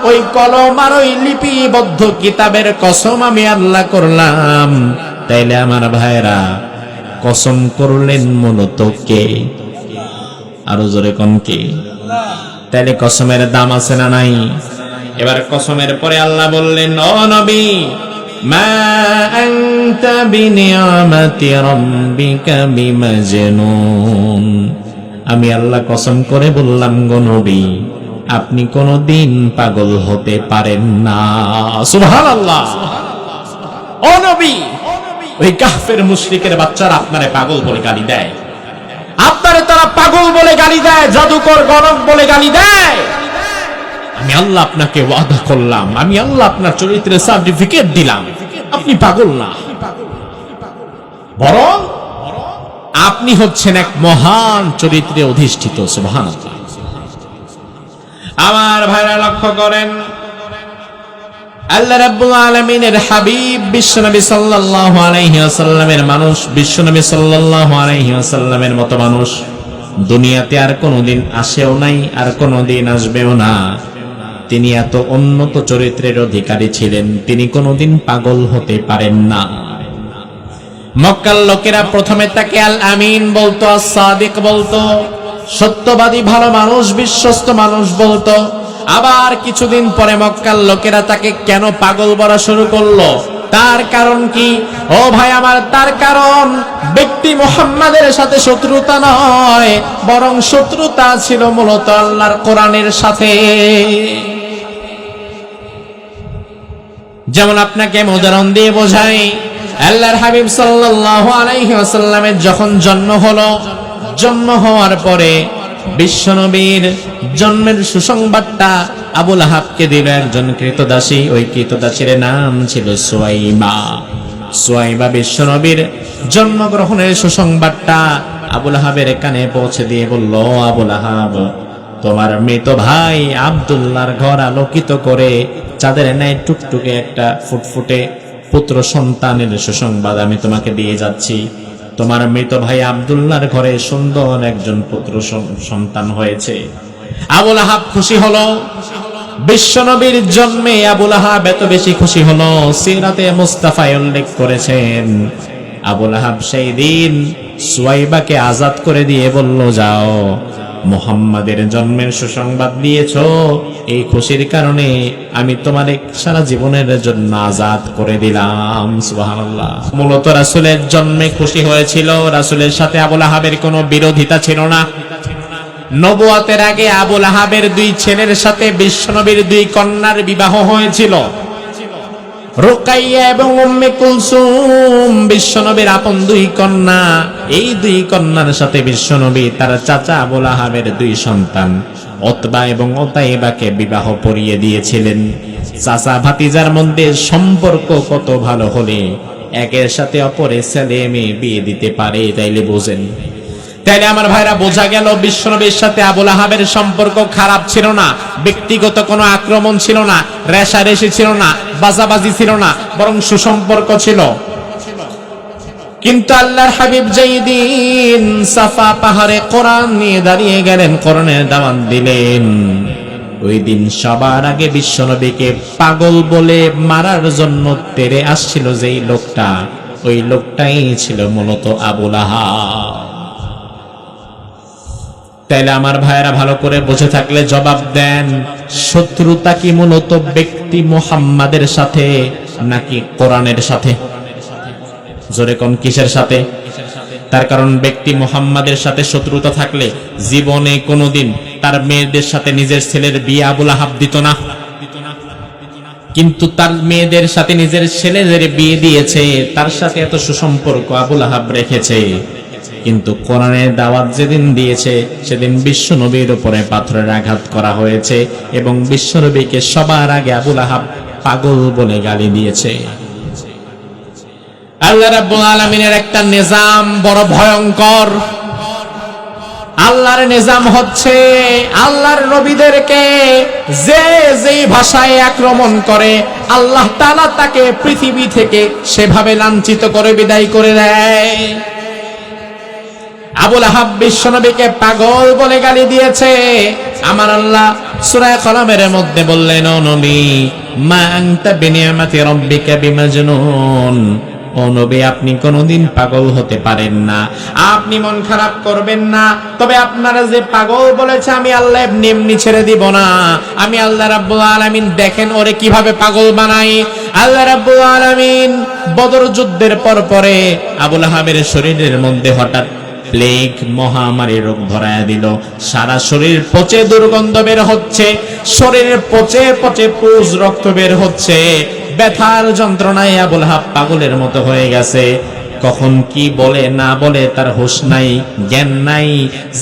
ওই কলম আর ওই লিপিবদ্ধ কিতাবের কসম আমি আল্লাহ করলাম। তাইলে আমার ভাইরা, কসম করলেন মূলত কে? আরো জোরে কোন কে? তাইলে কসমের দাম আছে না নাই? এবার কসমের পরে আল্লাহ বললেন, ও নবী, মা আনতা বিনিয়ামাতি রাব্বিকা বিমাজনুন, আমি আল্লাহ কসম করে বললাম গো নবী, আপনি কোনদিন পাগল হতে পারেন না। সুবহানাল্লাহ। ও নবী, ওই কাফের মুশরিকের বাচ্চারা আপনারে পাগল বলে গালি দেয়, আপনারে তারা পাগল বলে গালি দেয়, জাদুকর গণক বলে গালি দেয়। আমি আল্লাহ আপনাকে ওয়াদা করলাম, আমি আল্লাহ আপনার চরিত্রের সার্টিফিকেট দিলাম, আপনি পাগল না, বরং আপনি হচ্ছেন এক মহান চরিত্রে অধিষ্ঠিত। সুবহানাল্লাহ। আমার ভাইরা লক্ষ্য করেন, আল্লাহ রাব্বুল আলামিনের হাবিব বিশ্বনবী সাল্লাল্লাহু আলাইহি ওয়াসাল্লামের মানুষ, বিশ্বনবী সাল্লাল্লাহু আলাইহি ওয়াসাল্লামের মতো মানুষ দুনিয়াতে আর কোনোদিন আসেও নাই, আর কোনোদিন আসবেও না। তিনি এত উন্নত চরিত্রের অধিকারী ছিলেন, তিনি কোনোদিন পাগল হতে পারেন না। মক্কার লোকেরা প্রথমে তাকে আল আমিন বলতো, আস সাদিক বলতো, সত্যবাদী ভালো মানুষ, বিশ্বস্ত মানুষ বলতো। আবার কিছুদিন পরে মক্কার লোকেরা তাকে কেন পাগল বলা শুরু করলো? তার কারণ কি? ও ভাই আমার, তার কারণ ব্যক্তি মুহাম্মাদের সাথে শত্রুতা নয়, বরং শত্রুতা ছিল মূলত আল্লাহর কোরআনের সাথে। যেমন আপনাকে উদাহরণ দিয়ে বোঝাই, আল্লাহর হাবিব সাল্লাল্লাহু আলাইহি ওয়াসাল্লামের যখন জন্ম হলো, জন্ম হওয়ার পরে বিশ্বনবীর জন্মের সুসংবাদটা আবু লাহাবকে দিল একজন কৃতদাসী। ওই কৃতদাসীর নাম ছিল সুয়াইবা। সুয়াইবা বিশ্বনবীর জন্মগ্রহণের সুসংবাদটা আবু লাহাবের কানে পৌঁছে দিয়ে বলল, আবু লাহাব, তোমার মৃত ভাই আব্দুল্লাহর ঘর আলোকিত করে চাঁদের ন্যায় টুকটুকে একটা ফুটফুটে পুত্র সন্তানের সুসংবাদ আমি তোমাকে দিয়ে যাচ্ছি। তোমার মৃত ভাই আব্দুল্লাহর ঘরে সুন্দর একজন পুত্র সন্তান হয়েছে। আবু লাহাব খুশি হলো। বিশ্বনবীর জন্মে আবু লাহাব এত বেশি খুশি হলো, সিরাতে মুস্তাফায় উল্লেখ করেছেন আবু লাহাব সেই দিন সুয়াইবাকে আজাদ করে দিয়ে বলল, যাও, মুহাম্মাদের জন্মের সুসংবাদ দিয়েছো, এই খুশির কারণে আমি তোমারে সারা জীবনের জন্য আজাদ করে দিলাম। সুবহানাল্লাহ। মূলত রাসূলের জন্মে খুশি হয়েছিল, রাসূলের সাথে আবু লাহাবের কোনো বিরোধিতা ছিল না। নবুয়তের আগে আবু লাহাবের দুই ছেলের সাথে বিশ্বনবীর দুই কন্যার বিবাহ হয়েছিল, রুকাইয়া এবং উম্মে কুলসুম, বিশ্বনবীর আপন দুই কন্যা। এই দুই কন্যার সাথে বিশ্বনবী তার চাচা আবু লাহাবের দুই সন্তান উতবা এবং উতাইবাকে বিবাহ পড়িয়ে দিয়েছিলেন। চাচা ভাতিজার মধ্যে সম্পর্ক কত ভালো হলে একের সাথে অপরের ছেলে মেয়ে বিয়ে দিতে পারে, তাইলে বোঝেন। তাইলে আমার ভাইরা, বোঝা গেল বিশ্বনবীর সাথে আবু লাহাবের সম্পর্ক খারাপ ছিল না, ব্যক্তিগত কোনো আক্রমণ ছিল না, রেষারেষি ছিল না, বাজাবাজি ছিল না, বরং সুসম্পর্ক ছিল। কিন্তু আল্লাহর হাবিব যেই দিন সাফা পাহাড়ে কোরআন নিয়ে দাঁড়িয়ে গেলেন, কোরআনের দাওয়াত দিলেন, ওই দিন সবার আগে বিশ্বনবীকে পাগল বলে মারার জন্য তেড়ে আসছিল যেই লোকটা, ওই লোকটাই ছিল মূলত আবু লাহাব। তাইলে আমার ভাইয়েরা ভালো করে বুঝে থাকলে জবাব দেন, শত্রুতা কি মূলত ব্যক্তি মুহাম্মাদের সাথে নাকি কোরআনের সাথে? জোরে কোন, কিসের সাথে? তার কারণ ব্যক্তি মুহাম্মাদের সাথে শত্রুতা থাকলে জীবনে কোনোদিন তার মেয়েদের সাথে নিজের ছেলের বিয়ে আবু লাহাব দিত না। কিন্তু তার মেয়েদের সাথে নিজের ছেলেদের বিয়ে দিয়েছে, তার সাথে এত সুসম্পর্ক আবু লাহাব রেখেছে। কিন্তু কোরআনের দাওয়াত যেদিন দিয়েছে সেদিন বিশ্বনবীর উপরে পাথরের আঘাত করা হয়েছে এবং বিশ্বনবীকে সবার আগে আবু লাহাব পাগল বলে গালি দিয়েছে। আল্লাহ রাব্বুল আলামিনের একটা নিজাম বড় ভয়ঙ্কর। আল্লাহর নিজাম হচ্ছে, আল্লাহর নবীদেরকে যে যেই ভাষায় আক্রমণ করে আল্লাহ তাআলা তাকে পৃথিবী থেকে সেভাবে লাঞ্ছিত করে বিদায় করে দেয়। আবু লাহাব বিশ্বনবীকে পাগল বলে গালি দিয়েছে। আমার আল্লাহ সূরা কলমের মধ্যে বললেন, ও নবী, মা আনতা বিনিয়ামাতি রাব্বিকা বিমাজনুন, ও নবী, আপনি কোনোদিন পাগল হতে পারেন না, আপনি মন খারাপ করবেন না। তবে আপনারা যে পাগল বলেছে আমি আল্লাহ এমনি এমনি ছেড়ে দিব না। আমি আল্লাহ রাব্বুল আলামিন দেখেন ওরে কিভাবে পাগল বানাই। আল্লাহ রাব্বুল আলামিন বদর যুদ্ধের পরে আবু লাহাবের শরীরের মধ্যে হঠাৎ প্লেগ মহামারী রোগ ধরায় দিল। সারা শরীর পচে দুর্গন্ধ বের হচ্ছে, শরীর পচে পচে পুজ রক্ত বের হচ্ছে, ব্যথার যন্ত্রণায় আবু লাহাব পাগলের মতো হয়ে গেছে। কখন কি বলে না বলে তার হুঁশ নাই, জ্ঞান নাই।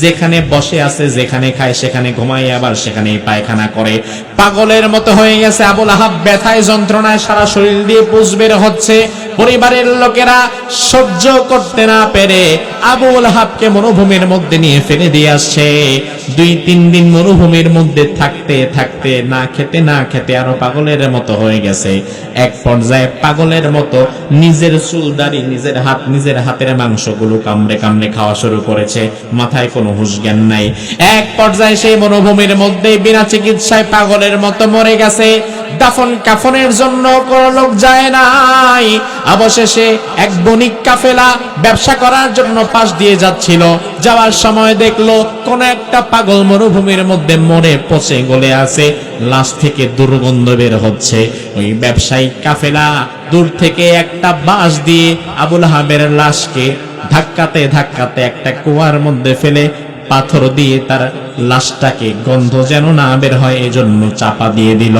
যেখানে বসে আছে, যেখানে খায় সেখানে ঘুমায়, আবার সেখানেই পায়খানা করে। পাগলের মতো হয়ে গেছে আবু লাহাব, ব্যথায় যন্ত্রণায় সারা শরীর দিয়ে পুজ বের হচ্ছে। পরিবারের লোকেরা সহ্য করতে না পেরে আবু লাহাবকে মরুভূমির মধ্যে নিয়ে ফেলে দিয়ে আসছে। 2-3 দিন মরুভূমির মধ্যে থাকতে থাকতে না খেতে না খেতে আরো পাগলের মতো হয়ে গেছে। এক পর্যায়ে পাগলের মতো নিজের চুলদাড়ি, নিজের হাত, নিজের হাতের মাংসগুলো কামড়ে কামড়ে খাওয়া শুরু করেছে। মাথায় কোনো হুঁশ জ্ঞান নাই। এক পর্যায়ে সেই মরুভূমির মধ্যে বিনা চিকিৎসায় পাগলের মতো মরে গেছে। দাফন কাফনের জন্য কোনো লোক যায় নাই। অবশেষে এক বণিক কাফেলা ব্যবসা করার জন্য পাশ দিয়ে যাচ্ছিল। যাওয়ার সময় দেখলো কোন একটা পাগল মরুভূমির মধ্যে মরে পচে গলে আছে, লাশ থেকে দুর্গন্ধ বের হচ্ছে। ওই ব্যবসায়িক কাফেলা দূর থেকে একটা বাঁশ দিয়ে আবুল আহাবের লাশকে ধাক্কাতে ধাক্কাতে একটা কুয়ার মধ্যে ফেলে পাথর দিয়ে তার লাশটাকে গন্ধ যেন না বের হয় এজন্য চাপা দিয়ে দিল।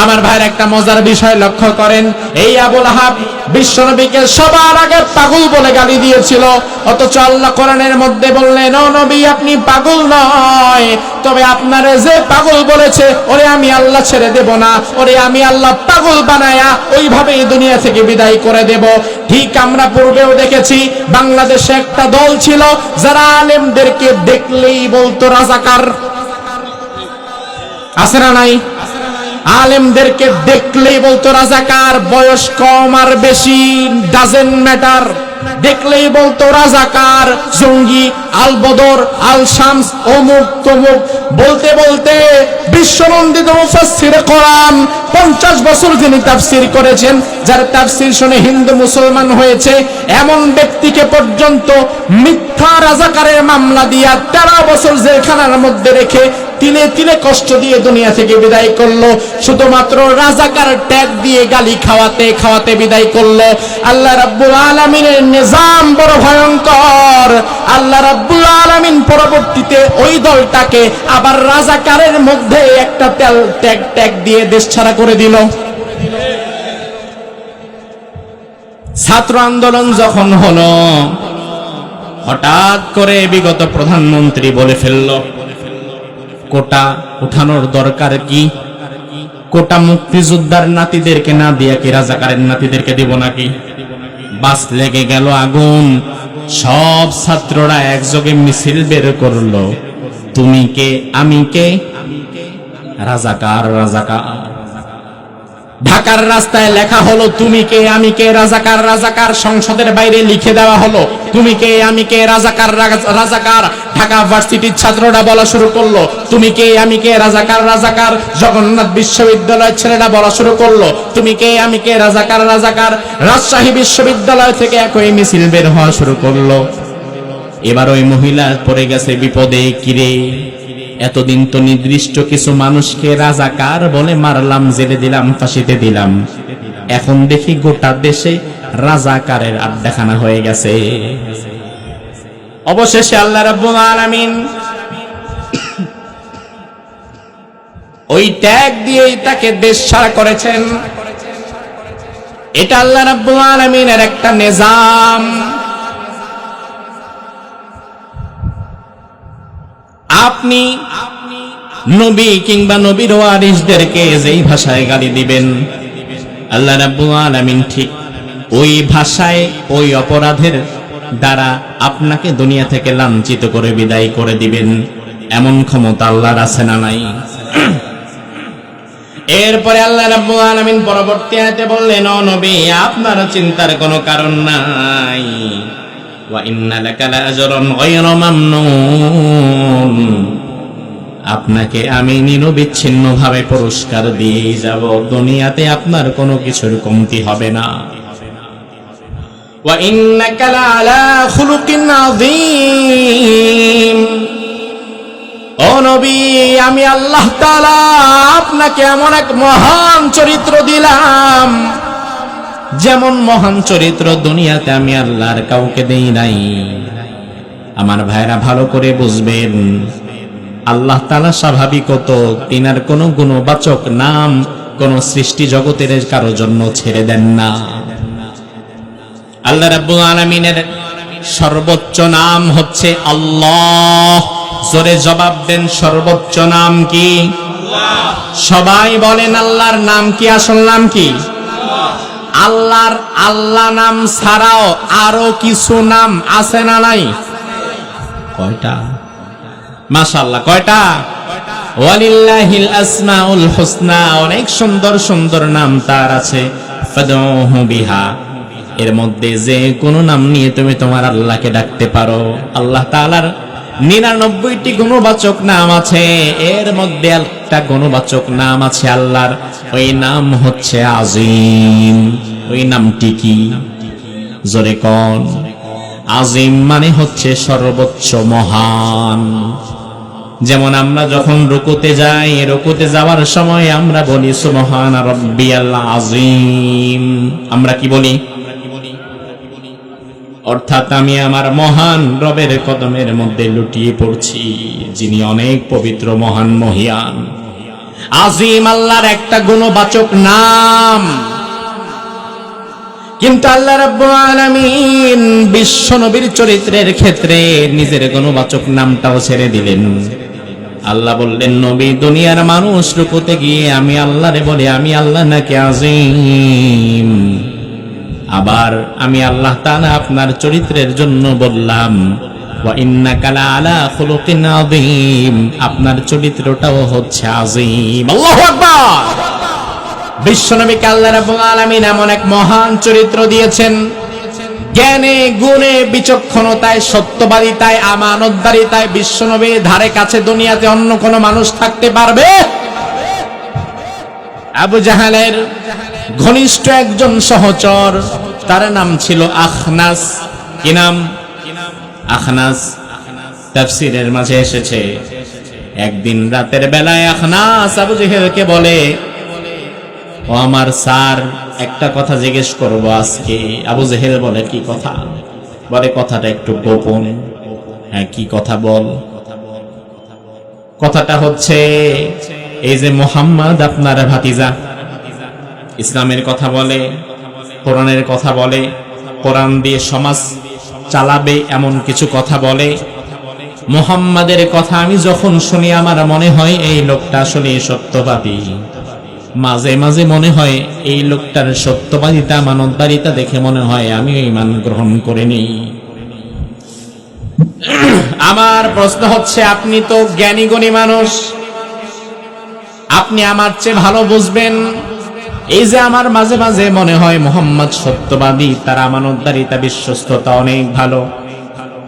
আমার ভাইয়ের একটা মজার বিষয় লক্ষ্য করেন, এই আবুল আহাব বিশ্বনবীকে সবার আগে পাগল বলে গালি দিয়েছিল, অথচ আল্লাহ কোরআনের মধ্যে বললেন, ও নবী আপনি পাগল নয়, তবে আপনারে যে পাগল বলেছে ওরে আমি আল্লাহ ছেড়ে দেব না, ওরে আমি আল্লাহ পাগল বানায়া ওইভাবেই দুনিয়া থেকে বিদায় করে দেব। ঠিক আমরা পূর্বেও দেখেছি বাংলাদেশে একটা দল ছিল যারা আলেমদেরকে দেখলেই বলতো রাজাকার। আছে না নাই? আলেমদেরকে দেখলেই বলতো রাজাকার, বয়স কম আর বেশি ডাজেন্ট ম্যাটার, দেখলেই বলতো রাজাকার, জঙ্গি, আল বদর, আল শামস, অমুক তমুক। বলতে বলতে বিশ্বনন্দিত মুফাসসির কোরআন 50 বছর যিনি তাফসীর করেছেন, যার তাফসীর শুনে হিন্দু মুসলমান হয়েছে এমন ব্যক্তিকে পর্যন্ত মিথ্যা রাজাকারের মামলা দিয়া 13 বছর জেলখানার মধ্যে রেখে তিলে তিলে কষ্ট দিয়ে দুনিয়া থেকে বিদায় করলো, শুধুমাত্র রাজাকার ট্যাগ দিয়ে গালি খাওয়াতে খাওয়াতে বিদায় করলো। আল্লাহ রাব্বুল আলামিনের নিজাম বড় ভয়ঙ্কর। আল্লাহ রাব্বুল আলামিন পরবর্তীতে ওই দলটাকে আবার রাজাকারের মধ্যে একটা ট্যাগ দিয়ে দেশ ছাড়া করে দিল। ছাত্র আন্দোলন যখন হলো, হঠাৎ করে বিগত প্রধানমন্ত্রী বলে ফেললো কোটা উঠানোর দরকার কি? কোটা মুক্তিযোদ্ধার নাতিদেরকে না দিয়া কি রাজাকারের নাতিদেরকে দিব নাকি? বাস লেগে গেল আগুন, সব ছাত্ররা একযোগে মিছিল বের করলো, তুমি কে আমি কে, রাজাকার রাজাকার। ঢাকার রাস্তায় লেখা হলো তুমি কে আমি কে, রাজাকার রাজাকার। সংসদের বাইরে লিখে দেওয়া হলো তুমি কে আমি কে, রাজাকার রাজাকার। ঢাকা ভার্সিটির ছাত্ররা বলা শুরু করলো তুমি কে আমি কে, রাজাকার রাজাকার। জগন্নাথ বিশ্ববিদ্যালয়ের ছেলেরা বলা শুরু করলো তুমি কে আমি কে, রাজাকার রাজাকার। রাজশাহী বিশ্ববিদ্যালয় থেকে একই মিছিল বের হওয়া শুরু করলো। এবার ওই মহিলা পড়ে গেছে বিপদে, কিরে এতদিন তো নির্দিষ্ট কিছু মানুষকে রাজাকার বলে মারলাম, জেলে দিলাম, ফাঁসিতে দিলাম, এখন দেখি গোটা দেশে রাজাকারের আড্ডাখানা হয়ে গেছে। অবশেষে আল্লাহ রাব্বুল আলামিন ওই ট্যাগ দিয়েই তাকে দেশ ছাড়া করেছেন। এটা আল্লাহ রাব্বুল আলামিনের একটা নিজাম। আপনি নবী কিংবা নবীর ওয়ারিসদেরকে যেই ভাষায় গালি দিবেন, আল্লাহ রাব্বুল আলামিন ঠিক ওই ভাষায় ওই অপরাধের দ্বারা আপনাকে দুনিয়া থেকে লাঞ্ছিত করে বিদায় করে দিবেন। এমন ক্ষমতা আল্লাহর আছে না নাই? এরপরে আল্লাহ রাব্বুল আলামিন পরবর্তী আয়াতে বললেন, ও নবী আপনার চিন্তার কোনো কারণ নাই, ওয়া ইন্না লাকা লাআজরান গায়রা মামনুন, আপনাকে আমি নিরবিচ্ছিন্ন ভাবে পুরস্কার দিয়েই যাব, দুনিয়াতে আপনার কোনো কিছুর কমতি হবে না। ওয়া ইন্নাকা লাআলা খুলুকিন আযীম, ও নবী আমি আল্লাহ তাআলা আপনাকে এমন এক মহান চরিত্র দিলাম, যেমন মহান চরিত্র দুনিয়াতে আমি আল্লাহর কাউকে দেই নাই। আমার ভাইরা ভালো করে বুঝবেন, আল্লাহ তাআলা স্বাভাবিকত তিনার কোনো গুণবাচক নাম কোন সৃষ্টি জগতের কারো জন্য ছেড়ে দেন না। আল্লাহ রাব্বুল আলামিনের সর্বোচ্চ নাম হচ্ছে আল্লাহ। জোরে জবাব দেন, সর্বোচ্চ নাম কি? আল্লাহ। সবাই বলেন আল্লাহর নাম কি? আসল নাম কি? আল্লাহর আল্লাহ নাম ছাড়াও আরো কিছু নাম আছে না নাই? কয়টা? মাশাআল্লাহ, কয়টা? ওয়ালিল্লাহিল আসমাউল হুসনা, অনেক সুন্দর সুন্দর নাম তার আছে। ফাদউহু বিহা, এর মধ্যে যে কোনো নাম নিয়ে তুমি তোমার আল্লাহকে ডাকতে পারো। আল্লাহ তাআলার 99টি গুণবাচক নাম আছে, এর মধ্যে একটা গুণবাচক নাম আছে আল্লাহর, ওই নাম হচ্ছে আজিম। ওই নামটি কি? জোরে কোন? আজিম মানে হচ্ছে সর্বোচ্চ, মহান। যেমন আমরা যখন রুকুতে যাই, রুকুতে যাওয়ার সময় আমরা বলি সুবহান রাব্বিয়াল আযীম। আমরা কি বলি? অর্থাৎ আমি আমার মহান রবের কদমের মধ্যে লুটিয়ে পড়ছি, যিনি অনেক পবিত্র, মহান, মহিয়ান। আজিম আল্লাহর একটা গুণবাচক নাম। কিন্তু আল্লাহ রাব্বুল আলামিন বিশ্ব নবীর চরিত্রের ক্ষেত্রে নিজের গুণবাচক নামটাও ছেড়ে দিলেন। আল্লাহ বললেন, নবী, দুনিয়ার মানুষ রুকুতে গিয়ে আমি আল্লাহরে বলি আমি আল্লাহ নাকি আজিম, আবার আমি আল্লাহ তাআলা আপনার চরিত্রের জন্য বললাম ওয়া ইন্নাকা লাআলা খুলুকিন আযীম, আপনার চরিত্রটাও হচ্ছে আজিম। আল্লাহু আকবার। বিশ্বনবীকে আল্লাহ রাব্বুল আলামিন এমন এক মহান চরিত্র দিয়েছেন, জ্ঞানে গুণে বিচক্ষণতায় সত্যবাদিতায় আমানতদারিতায় বিশ্বনবীর ধারে কাছে দুনিয়াতে অন্য কোন মানুষ থাকতে পারবে? আবু জাহালের ঘনিষ্ঠ একজন সহচর, তার নাম ছিল আখনাস। কি নাম? আখনাস। তাফসীরের মাঝে এসেছে, একদিন রাতের বেলায় আখনাস আবু জাহেলকে বলে, ও আমার স্যার, একটা কথা জিজ্ঞেস করবো আজকে। আবু জাহেল বলে, কি কথা? বলে, কথাটা একটু গোপন। হ্যাঁ, কি কথা বল? কথাটা হচ্ছে এই যে মুহাম্মদ আপনার ভাতিজা, ইসলামের কথা বলে, কোরআনের কথা বলে, কোরআন দিয়ে সমাজ চালাবে এমন কিছু কথা বলে। মুহাম্মাদের কথা আমি যখন শুনি আমার মনে হয় এই লোকটা আসলে সত্যবাদী। মাঝে মাঝে মনে হয় এই লোকটার সত্যবাদিতা, আমানতদারিতা দেখে মনে হয় আমি ঈমান গ্রহণ করে নেই। আমার প্রশ্ন হচ্ছে, আপনি তো জ্ঞানী গুণী মানুষ, আপনি আমার চেয়ে ভালো বুঝবেন। এই যে আমার মাঝে মাঝে মনে হয় মুহাম্মদ সত্যবাদী, তার আমানতদারিতা, বিশ্বস্ততা অনেক ভালো,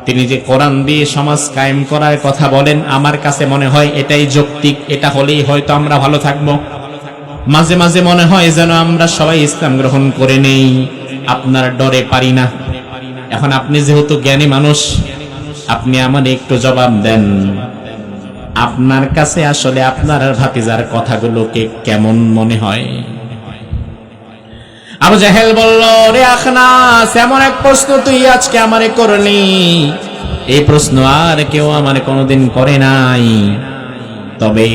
তিনি যে কোরআন দিয়ে সমাজ কায়েম করার কথা বলেন, আমার কাছে মনে হয় এটাই যৌক্তিক, এটা হলেই হয়তো আমরা ভালো থাকবো। মাঝে মাঝে মনে হয় যেন আমরা সবাই ইসলাম গ্রহণ করে নেই, আপনার ডরে পারি না। এখন আপনি যেহেতু জ্ঞানী মানুষ, আপনি আমাদের একটু জবাব দেন, আপনার কাছে আসলে আপনার ভাতিজার কথাগুলোকে কেমন মনে হয়? আবু জাহেল বলল, রে আখনাস, এমন এক প্রশ্ন তুই আজকে আমারে করলি, এই প্রশ্ন আর কেউ আমারে কোনোদিন করে নাই। তবে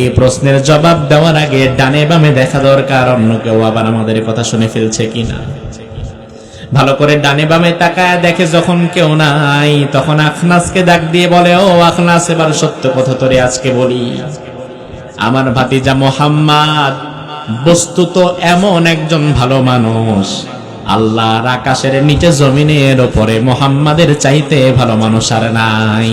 এই প্রশ্নের জবাব দেওয়ার আগে ডানে বামে দেখা দরকার, অন্য কেউ আবার আমাদের কথা শুনে ফেলছে কিনা। ভালো করে ডানে বামে তাকায় দেখে যখন কেউ নাই, তখন আখনাসকে ডাক দিয়ে বলে, ও আখনাস, এবার সত্য কথা তোরে আজকে বলি। আমার ভাতিজা মুহাম্মদ বস্তুত এমন একজন ভালো মানুষ, আল্লাহর আকাশের নিচে জমিনের উপরে মুহাম্মাদের চাইতে ভালো মানুষ আর নাই।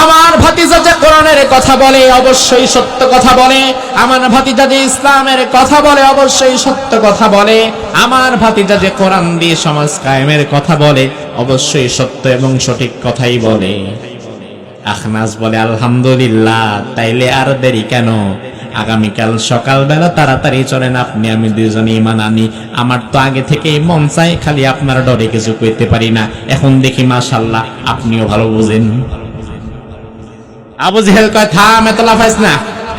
আমার ভাতিজা যে কোরআনের কথা বলে অবশ্যই সত্য কথা বলে, আমার ভাতিজা যে ইসলামের কথা বলে অবশ্যই সত্য কথা বলে, আমার ভাতিজা যে কোরআন দিয়ে সমাজ কায়েমের কথা বলে অবশ্যই সত্য এবং সঠিক কথাই বলে। আখনাস বলে, আলহামদুলিল্লাহ, তাইলে আর দেরি কেন? আগামীকাল সকালবেলা তাড়াতাড়ি চলেন, আপনি আমি দুজনে ঈমান আনি। আমার তো আগে থেকেই মন চাই, খালি আপনার ডরে কিছু কইতে পারি না। এখন দেখি মাশাআল্লাহ আপনিও ভালো বুঝেন। আবু জাহেল কয়, থাম, এত লাফাইস না,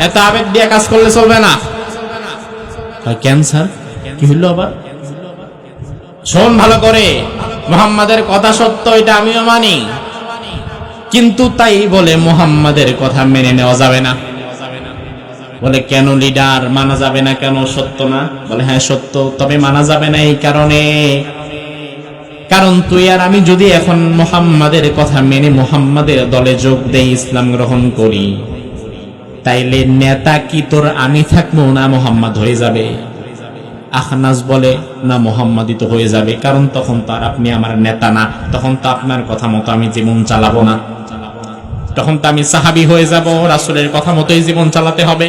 এত আবেগ দিয়ে কাজ করলে চলবে না। কেন স্যার, কি হইলো আবার? শোন ভালো করে, মুহাম্মাদের কথা সত্য, এটা আমিও মানি, কিন্তু তাই বলে মুহাম্মাদের কথা মেনে নেওয়া যাবে না। বলে, কেন লিডার, মানা যাবে না কেন? সত্য না? বলে, হ্যাঁ সত্য, তবে মানা যাবে না এই কারণে, কারণ তুই আর আমি যদি এখন মুহাম্মাদের কথা মেনে মুহাম্মাদের দলে যোগ দেই, ইসলাম গ্রহণ করি, তাইলে নেতা কি তোর আমি থাকবো না মুহাম্মদ হয়ে যাবে? আখনাস বলে, না, মুহাম্মাদই তো হয়ে যাবে, কারণ তখন তো আর আপনি আমার নেতা না, তখন তো আপনার কথা মতো আমি জীবন চালাবো না, তখন তো আমি সাহাবী হয়ে যাব, রাসূলের কথা মতোই জীবন চালাতে হবে।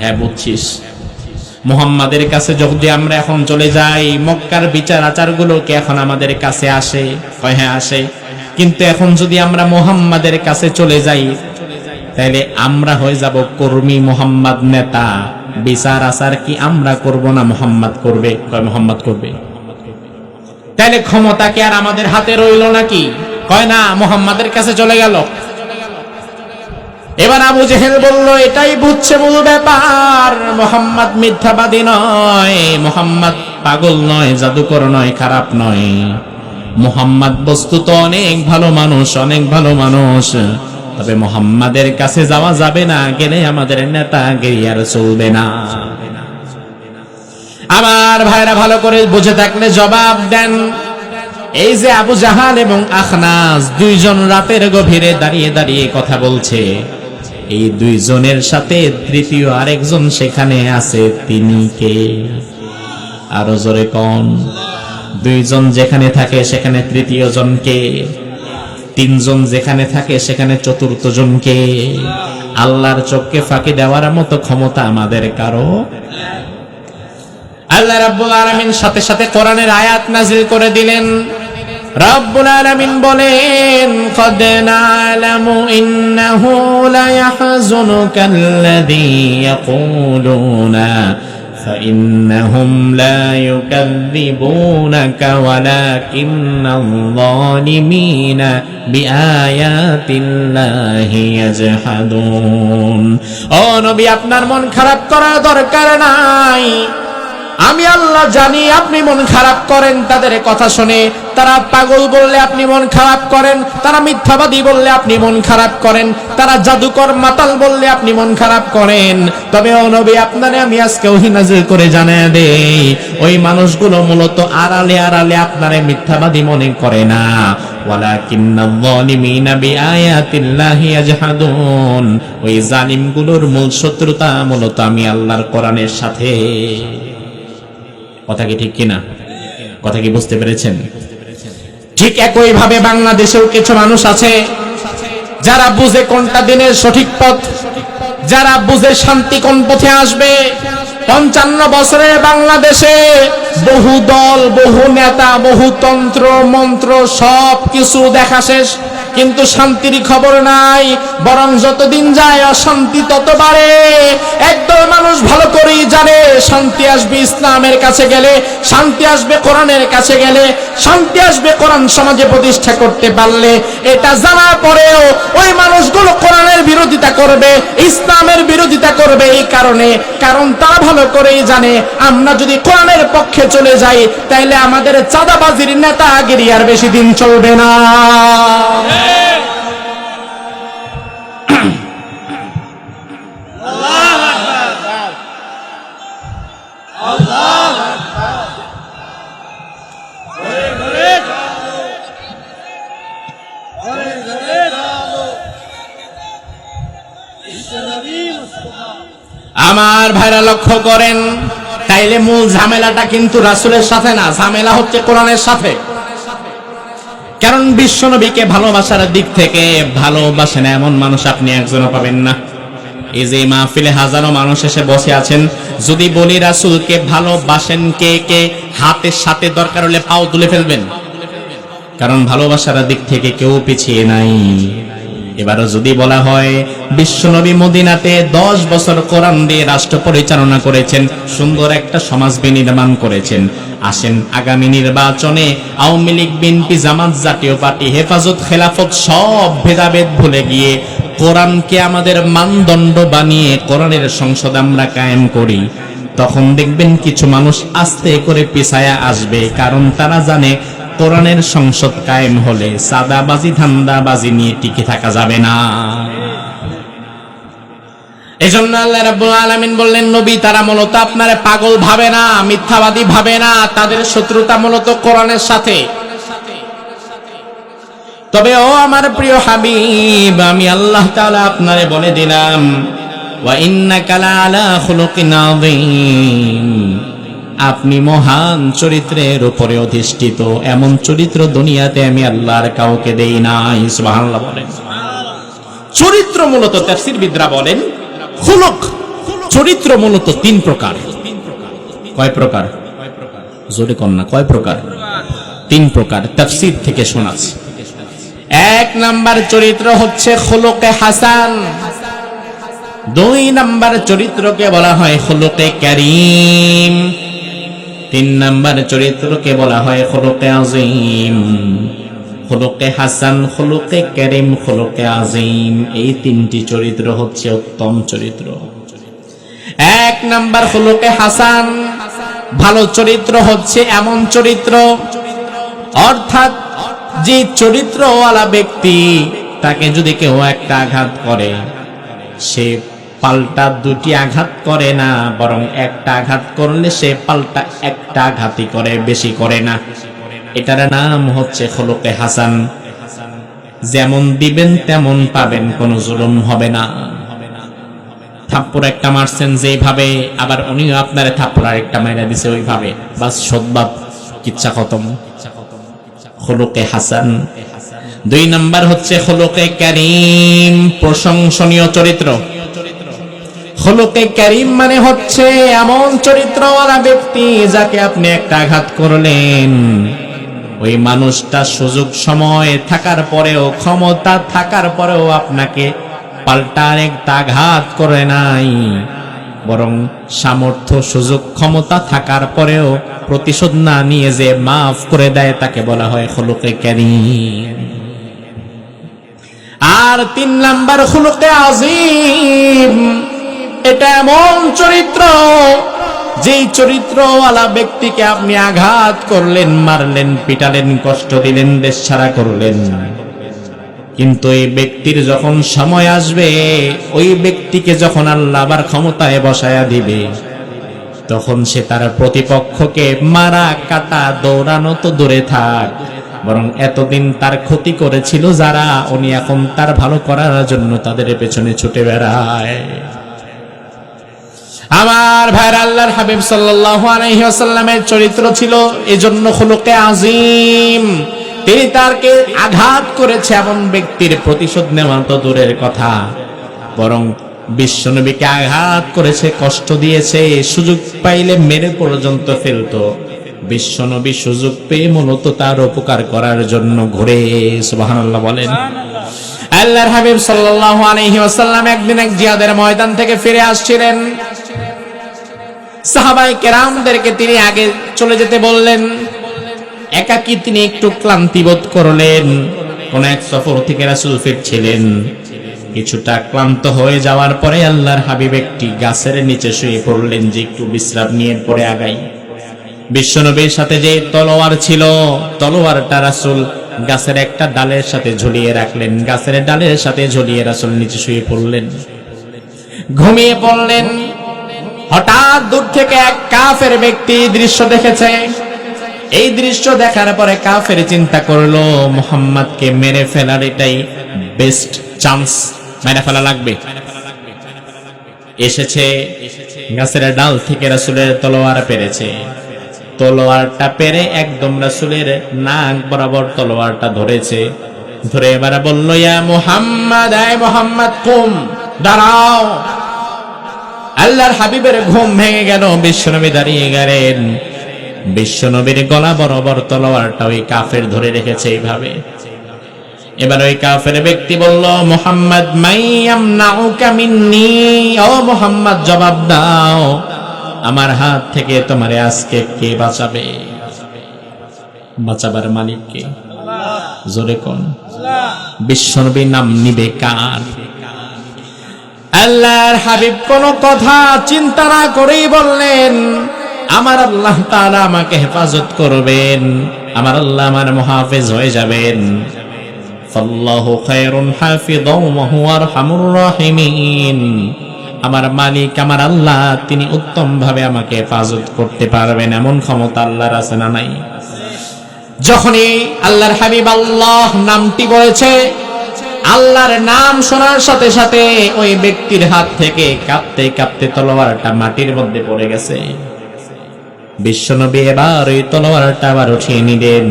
হ্যাঁ বুঝছিস, মুহাম্মাদের কাছে যদি আমরা এখন চলে যাই, মক্কার বিচার আচারগুলো কি এখন আমাদের কাছে আসে? হ্যাঁ আসে। কিন্তু এখন যদি আমরা মুহাম্মাদের কাছে চলে যাই তাহলে আমরা হয়ে যাব কর্মী, মুহাম্মদ নেতা। বিচার আচার কি আমরা করব না মুহাম্মদ করবে? কয় মুহাম্মদ করবে। তাহলে ক্ষমতা কি আর আমাদের হাতে রইল নাকি? কয় না, মুহাম্মাদের কাছে চলে গেল। এবার আবু জেহেল বলল, এটাই বুঝছে মূল ব্যাপার, মুহাম্মদ মিথ্যাবাদী নয়, মুহাম্মদ পাগল নয়, জাদুকর নয়, খারাপ নয়। মুহাম্মদ বস্তুত অনেক ভালো মানুষ, অনেক ভালো মানুষ। তবে মুহাম্মাদের কাছে যাওয়া যাবে না, গেলে আমাদের নেতাগিরি আর চলবে না। আমার ভাইরা ভালো করে বুঝে থাকলে জবাব দেন। এই যে আবু জাহাল এবং আখনাস দুইজন রাতের গভীরে দাঁড়িয়ে দাঁড়িয়ে কথা বলছে, এই দুইজনের সাথে তৃতীয় আরেকজন সেখানে আছে, তিনি কে? আরো জোরে কোন? দুইজন যেখানে থাকে সেখানে তৃতীয় জনকে, তিনজন যেখানে থাকে সেখানে চতুর্থ জনকে। আল্লাহর চোখকে ফাঁকি দেওয়ার মতো ক্ষমতা আমাদের কারো? আল্লাহ রাব্বুল আলামিন সাথে সাথে কোরআনের আয়াত নাযিল করে দিলেন। রব্বুল আলামিন বলেন, قد نعلم إنه ليحزنك الذي يقولون فإنهم لا يكذبونك ولكن الظالمين بآيات الله يجحدون। ও নবী, আপনার মন খারাপ করার দরকার নাই। আমি আল্লাহ জানি আপনি মন খারাপ করেন তাদের কথা শুনে। তারা পাগল বললে আপনি মন খারাপ করেন, তারা মিথ্যাবাদী বললে আপনি মন খারাপ করেন, তারা জাদুকর মাতাল বললে আপনি মন খারাপ করেন। তবে ও নবী, আপনারে আমি আজকে ওহী নাযিল করে জানিয়ে দেই, ওই মানুষগুলো মূলত আড়ালে আড়ালে আপনারে মিথ্যাবাদী মনে করে না। ওয়ালাকিন্নাল যালিমিনা বিআয়াতিল্লাহি ইয়াজহাদুন। ওই জালিমগুলোর মূল শত্রুতা মূলত আমি আল্লাহর কোরআনের সাথে। কথা কি ঠিক কিনা? কথা কি বুঝতে পেরেছেন? ঠিক একই ভাবে বাংলাদেশেও কিছু মানুষ আছে যারা বুঝে কোনটা দিনের সঠিক পথ, যারা বুঝে শান্তি কোন পথে আসবে। 55 বছরের বাংলাদেশে বহু দল, বহু নেতা, বহু তন্ত্র মন্ত্র সব কিছু দেখা শেষ, কিন্তু শান্তির খবর নাই। বরং যতদিন যায় অশান্তি তত বাড়ে। একদল মানুষ ভালো করেই জানে শান্তি আসবে ইসলামের কাছে গেলে, শান্তি আসবে কোরআনের কাছে গেলে, শান্তি আসবে কোরআন সমাজে প্রতিষ্ঠা করতে পারলে। এটা জানার পরেও ওই মানুষগুলো কোরআনের বিরোধিতা করবে, ইসলামের বিরোধিতা করবে। এই কারণ তারা ভালো করেই জানে আমরা যদি কোরআনের পক্ষে চলে যাই তাইলে আমাদের চাঁদাবাজির নেতাগিরি আর বেশি দিন চলবে না। আমার ভাইরা লক্ষ্য করেন, তাইলে মূল ঝামেলাটা কিন্তু রাসূলের সাথে না, ঝামেলা হচ্ছে কোরআনের সাথে। কারণ বিশ্বনবীকে ভালোবাসার দিক থেকে ভালোবাসেন এমন মানুষ আপনি একজনও পাবেন না। এই যে মাহফিলে হাজারো মানুষ এসে বসে আছেন, যদি বলি রাসূলকে ভালোবাসেন কে কে, হাতের সাথে দরকার হলে পাও তুলে ফেলবেন। কারণ ভালোবাসার দিক থেকে কেউ পিছিয়ে নাই। এবারও যদি বলা হয় বিশ্বনবী মদিনাতে 10 বছর কোরআন দিয়ে রাষ্ট্র পরিচালনা করেছেন, সুন্দর একটা সমাজ বিনির্মাণ করেছেন। আসেন আগামী নির্বাচনে আওয়ামী লীগ, বিএনপি, জামাত, জাতীয় পার্টি, হেফাজত, খেলাফত সব ভেদাভেদ ভুলে গিয়ে কোরআনকে আমাদের মানদণ্ড বানিয়ে কোরআনের সংসদ আমরা কায়েম করি। তখন দেখবেন কিছু মানুষ আস্তে করে পিছায়া আসবে, কারণ তারা জানে কোরআনের সংসদ কায়েম হলে সাদাবাজি ধান্দাবাজি নিয়ে টিকে থাকা যাবে না। এজন্য আল্লাহ রাব্বুল আলামিন বললেন, নবী তারা মূলত আপনারে পাগল ভাবে না, মিথ্যাবাদী ভাবে না, তাদের শত্রুতা মূলত কোরআনের সাথে। তবে ও আমার প্রিয় হাবিব, আমি আল্লাহ তাআলা আপনারে বলে দিলাম, ওয়া ইন্নাকা লাআলা খুলুকিন আযীম, আপনি মহান চরিত্রের উপরে অধিষ্ঠিত। এমন চরিত্র দুনিয়াতে আমি আল্লাহর কাউকে দেই নাই। সুবহানাল্লাহ বলেন। চরিত্র মূলত তাফসীরবিদরা বলেন খুলুক, চরিত্র মূলত 3 প্রকার। কয় প্রকার? জোরে কোন না, কয় প্রকার? 3 প্রকার। তাফসীর থেকে শোনাচ্ছি। এক নাম্বার চরিত্র হচ্ছে খুলুকে হাসান, দুই নাম্বার চরিত্রকে বলা হয় খুলুকে কারীম, তিন নাম্বার চরিত্রকে বলা হয় খুলুকে আযীম। খুলুকে হাসান, খুলুকে কারীম, খুলুকে আযীম, এই তিনটি চরিত্র হচ্ছে উত্তম চরিত্র। এক নাম্বার খুলুকে হাসান, ভালো চরিত্র হচ্ছে এমন চরিত্র, অর্থাৎ যে চরিত্রওয়ালা ব্যক্তি, তাকে যদি কেউ একটা আঘাত করে, সে পাল্টা দুটি আঘাত করে না, বরং একটা আঘাত করলে সে পাল্টা একটা আঘাতই করে, বেশি করে না। এটার নাম হচ্ছে খুলুকে হাসান। যেমন দিবেন তেমন পাবেন, কোনো জুলুম হবে না। থাপ্পড় একটা মারছেন যেভাবে, আবার উনিও আপনার থাপ্পড় আরেকটা মাইরা দিছে ওইভাবে, বাস সদবাদ, কিচ্ছা খতম। খুলুকে হাসান। দুই নাম্বার হচ্ছে খুলুকে কারীম, প্রশংসনীয় চরিত্র। খুলুকে কারীম মানে হচ্ছে এমন চরিত্রওয়ালা ব্যক্তি যাকে আপনি একটা আঘাত করলেন, ওই মানুষটা সুযোগ সময় থাকার পরেও, ক্ষমতা থাকার পরেও আপনাকে পাল্টা আরেকটা আঘাত করে নাই, বরং সামর্থ্য, সুযোগ, ক্ষমতা থাকার পরেও প্রতিশোধ না নিয়ে যে মাফ করে দেয়, তাকে বলা হয় খুলুকে কারীম। আর তিন নাম্বার খুলুকে আযীম, এটা এমন চরিত্র, যেই চরিত্রওয়ালা ব্যক্তিকে আপনি আঘাত করলেন, মারলেন, পিটালেন, কষ্ট দিলেন, দেশ ছাড়া করলেন, কিন্তু এই ব্যক্তির যখন সময় আসবে, ওই ব্যক্তিকে যখন আল্লাহ আবার ক্ষমতায় বসায়া দিবে, তখন সে তার প্রতিপক্ষকে মারা, কাটা, দৌড়ানো তো দূরে থাক, বরং এতদিন তার ক্ষতি করেছিল যারা, উনি এখন তার ভালো করার জন্য তাদের পেছনে ছুটে বেড়ায়। আমার ভাইরা, আল্লাহর হাবিব সাল্লাল্লাহু আলাইহি ওয়াসাল্লামের চরিত্র ছিল এজন্য খুলুকে আযীম। তিনি তারকে আঘাত করেছে এমন ব্যক্তির প্রতিশোধ নেওয়া তো দূরের কথা, বরং বিশ্বনবীকে আঘাত করেছে, কষ্ট দিয়েছে, সুযোগ পাইলে মেরে পর্যন্ত ফেলতো। বিশ্বনবী সুযোগ পেয়ে মূলত তার উপকার করার জন্য ঘুরে, সুবহানাল্লাহ বলেন। আল্লাহর হাবিব সাল্লাল্লাহু আলাইহি ওয়াসাল্লাম একদিন এক জিহাদের ময়দান থেকে ফিরে আসছিলেন। সাহাবায়ে কেরামদেরকে তিনি আগে চলে যেতে বললেন। একাকী তিনি একটু ক্লান্তি বোধ করলেন। কোন এক সফর থেকে রাসূল ফিরছিলেন। কিছুটা ক্লান্ত হয়ে যাওয়ার পরে আল্লাহর হাবিব একটি গাছের নিচে শুয়ে পড়লেন যে একটু বিশ্রাম নিয়ে পরে আগাই। বিশ্বনবীর সাথে যে তলোয়ার ছিল, তলোয়ারটা রাসূল গাছের একটা ডালের সাথে ঝুলিয়ে রাখলেন। গাছের ডালের সাথে ঝুলিয়ে রাসূল নিচে শুয়ে পড়লেন, ঘুমিয়ে পড়লেন। হঠাৎ দূর থেকে এক কাফের ব্যক্তি দৃশ্য দেখেছে। এই দৃশ্য দেখার পরে কাফের চিন্তা করলো, মুহাম্মদকে মেরে ফেলার এটাই বেস্ট চান্স, মেরে ফেলা লাগবে। এসেছে, গাছের ডাল থেকে রাসূলের তলোয়ার পেরেছে। তলোয়ারটা পেরে একদম রাসূলের নাক বরাবর তলোয়ারটা ধরেছে। ধরে এবার বলল, ইয়া মুহাম্মদ, আয় মুহাম্মদ, কুম, দাঁড়াও। আল্লাহর হাবিবের ঘুম ভেঙে গেল। বিশ্বনবী দাঁড়িয়ে গেলেন। বিশ্বনবীর গলা বরাবর তলোয়ারটা ওই কাফের ধরে রেখেছে এইভাবে। এবার ওই কাফের ব্যক্তি বলল, মুহাম্মদ, মাইয়ামনাউকা মিন্নি, ও মুহাম্মদ জবাব দাও, আমার হাত থেকে তোমারে আজকে কে বাঁচাবে? বাঁচাবার মালিক কে? জোরে কোন? বিশ্বনবীর নাম নিবে কার? আল্লাহর হাবিব কোন কথা চিন্তা না করেই বললেন, আমার আল্লাহ তাআলা আমাকে হেফাজত করবেন, আমার আল্লাহ আমার মুহাফিজ হয়ে যাবেন। ফাল্লাহু খায়রুন হাফিযাও ওয়া হুয়া আরহামুর রাহিমিন। আমার মালিক, আমার আল্লাহ, তিনি উত্তম ভাবে আমাকে হেফাজত করতে পারবেন, এমন ক্ষমতা আল্লাহর আছে না নাই? যখনই আল্লাহর হাবিব আল্লাহ নামটি বলেছে, আল্লাহর নাম শোনার সাথে সাথে ওই ব্যক্তির হাত থেকে কাঁপতে কাঁপতে তলোয়ারটা মাটির মধ্যে পড়ে গেছে। বিশ্বনবী এবার ওই তলোয়ারটা আবার উঠিয়ে নিলেন।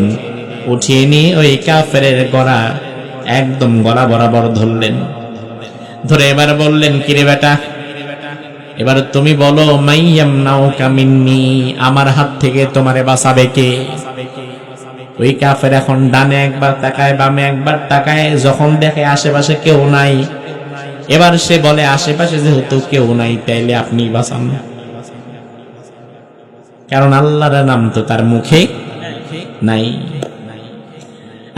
উঠিয়ে নিয়ে ওই কাফেরের গলা, একদম গলা বরাবর ধরলেন। ধরে এবার বললেন, কিরে বেটা, এবার তুমি বলো, মাইয়ামনাউকা মিন্নি, আমার হাত থেকে তোমারে বাঁচাবে কে? ওই কাফের এখন ডানে একবার তাকায়, বামে একবার তাকায়, যখন দেখে আশেপাশে কেউ নাই, এবার সে বলে আশেপাশে যেহেতু কেউ নাই তাইলে আপনি বাঁচান, কারণ আল্লাহর নাম তো তার মুখে নাই।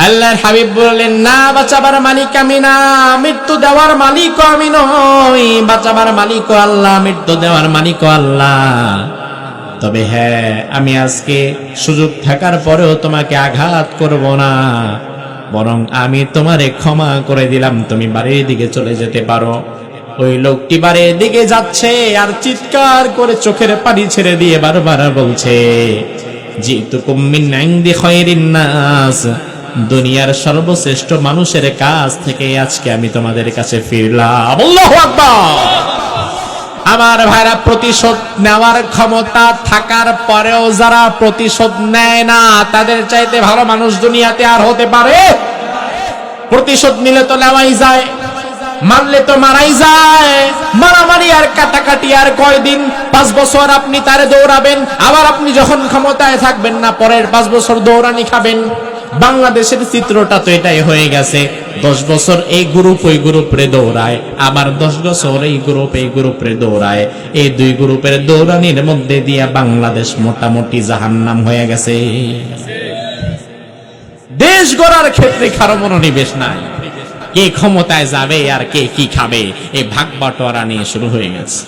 আল্লাহর হাবিব বললেন, না, বাঁচাবার মালিক আমি না, মৃত্যু দেওয়ার মালিক আমি নই, বাঁচাবার মালিক আল্লাহ, মৃত্যু দেওয়ার মালিক আল্লাহ। তবে হ্যাঁ, আমি আজকে সুযোগ থাকার পরেও তোমাকে আঘাত করব না, বরং আমি তোমারে ক্ষমা করে দিলাম, তুমি বাড়ির দিকে চলে যেতে পারো। ওই লোকটি বাড়ির দিকে যাচ্ছে আর চিৎকার করে চোখের পানি ছেড়ে দিয়ে বারবার বলছে, জিতুকুম মিন ইনদি খায়রিন নাস, দুনিয়ার সর্বশ্রেষ্ঠ মানুষের কাছ থেকে আজকে আমি তোমাদের কাছে ফিরলাম। আল্লাহু আকবার। আমার ভাইরা, প্রতিশোধ নেওয়ার ক্ষমতা থাকার পরেও যারা প্রতিশোধ নেয় না, তাদের চাইতে ভালো মানুষ দুনিয়াতে আর হতে পারে? প্রতিশোধ নিলে তো নেওয়াই যায়, মারলে তো মারাই যায়। মারামারি আর কাটাকাটি আর কয়দিন? 5 বছর আপনি তারে দৌড়াবেন, আবার আপনি যখন ক্ষমতায় থাকবেন না, পরের 5 বছর দৌড়ানি খাবেন। বাংলাদেশের চিত্রটা তো এটাই হয়ে গেছে। 10 বছর এই গ্রুপ ওই গ্রুপে দৌড়ায়, আবার 10 বছর এই গ্রুপে দৌড়ায়। এই দুই গ্রুপের দৌড়ানির মধ্যে দিয়ে বাংলাদেশ মোটামুটি জাহান্নাম হয়ে গেছে। দেশ গড়ার ক্ষেত্রে কারো মনোনিবেশ নাই, কে ক্ষমতায় যাবে আর কে কি খাবে, এই ভাগ বাটোয়ারা নিয়ে শুরু হয়ে গেছে।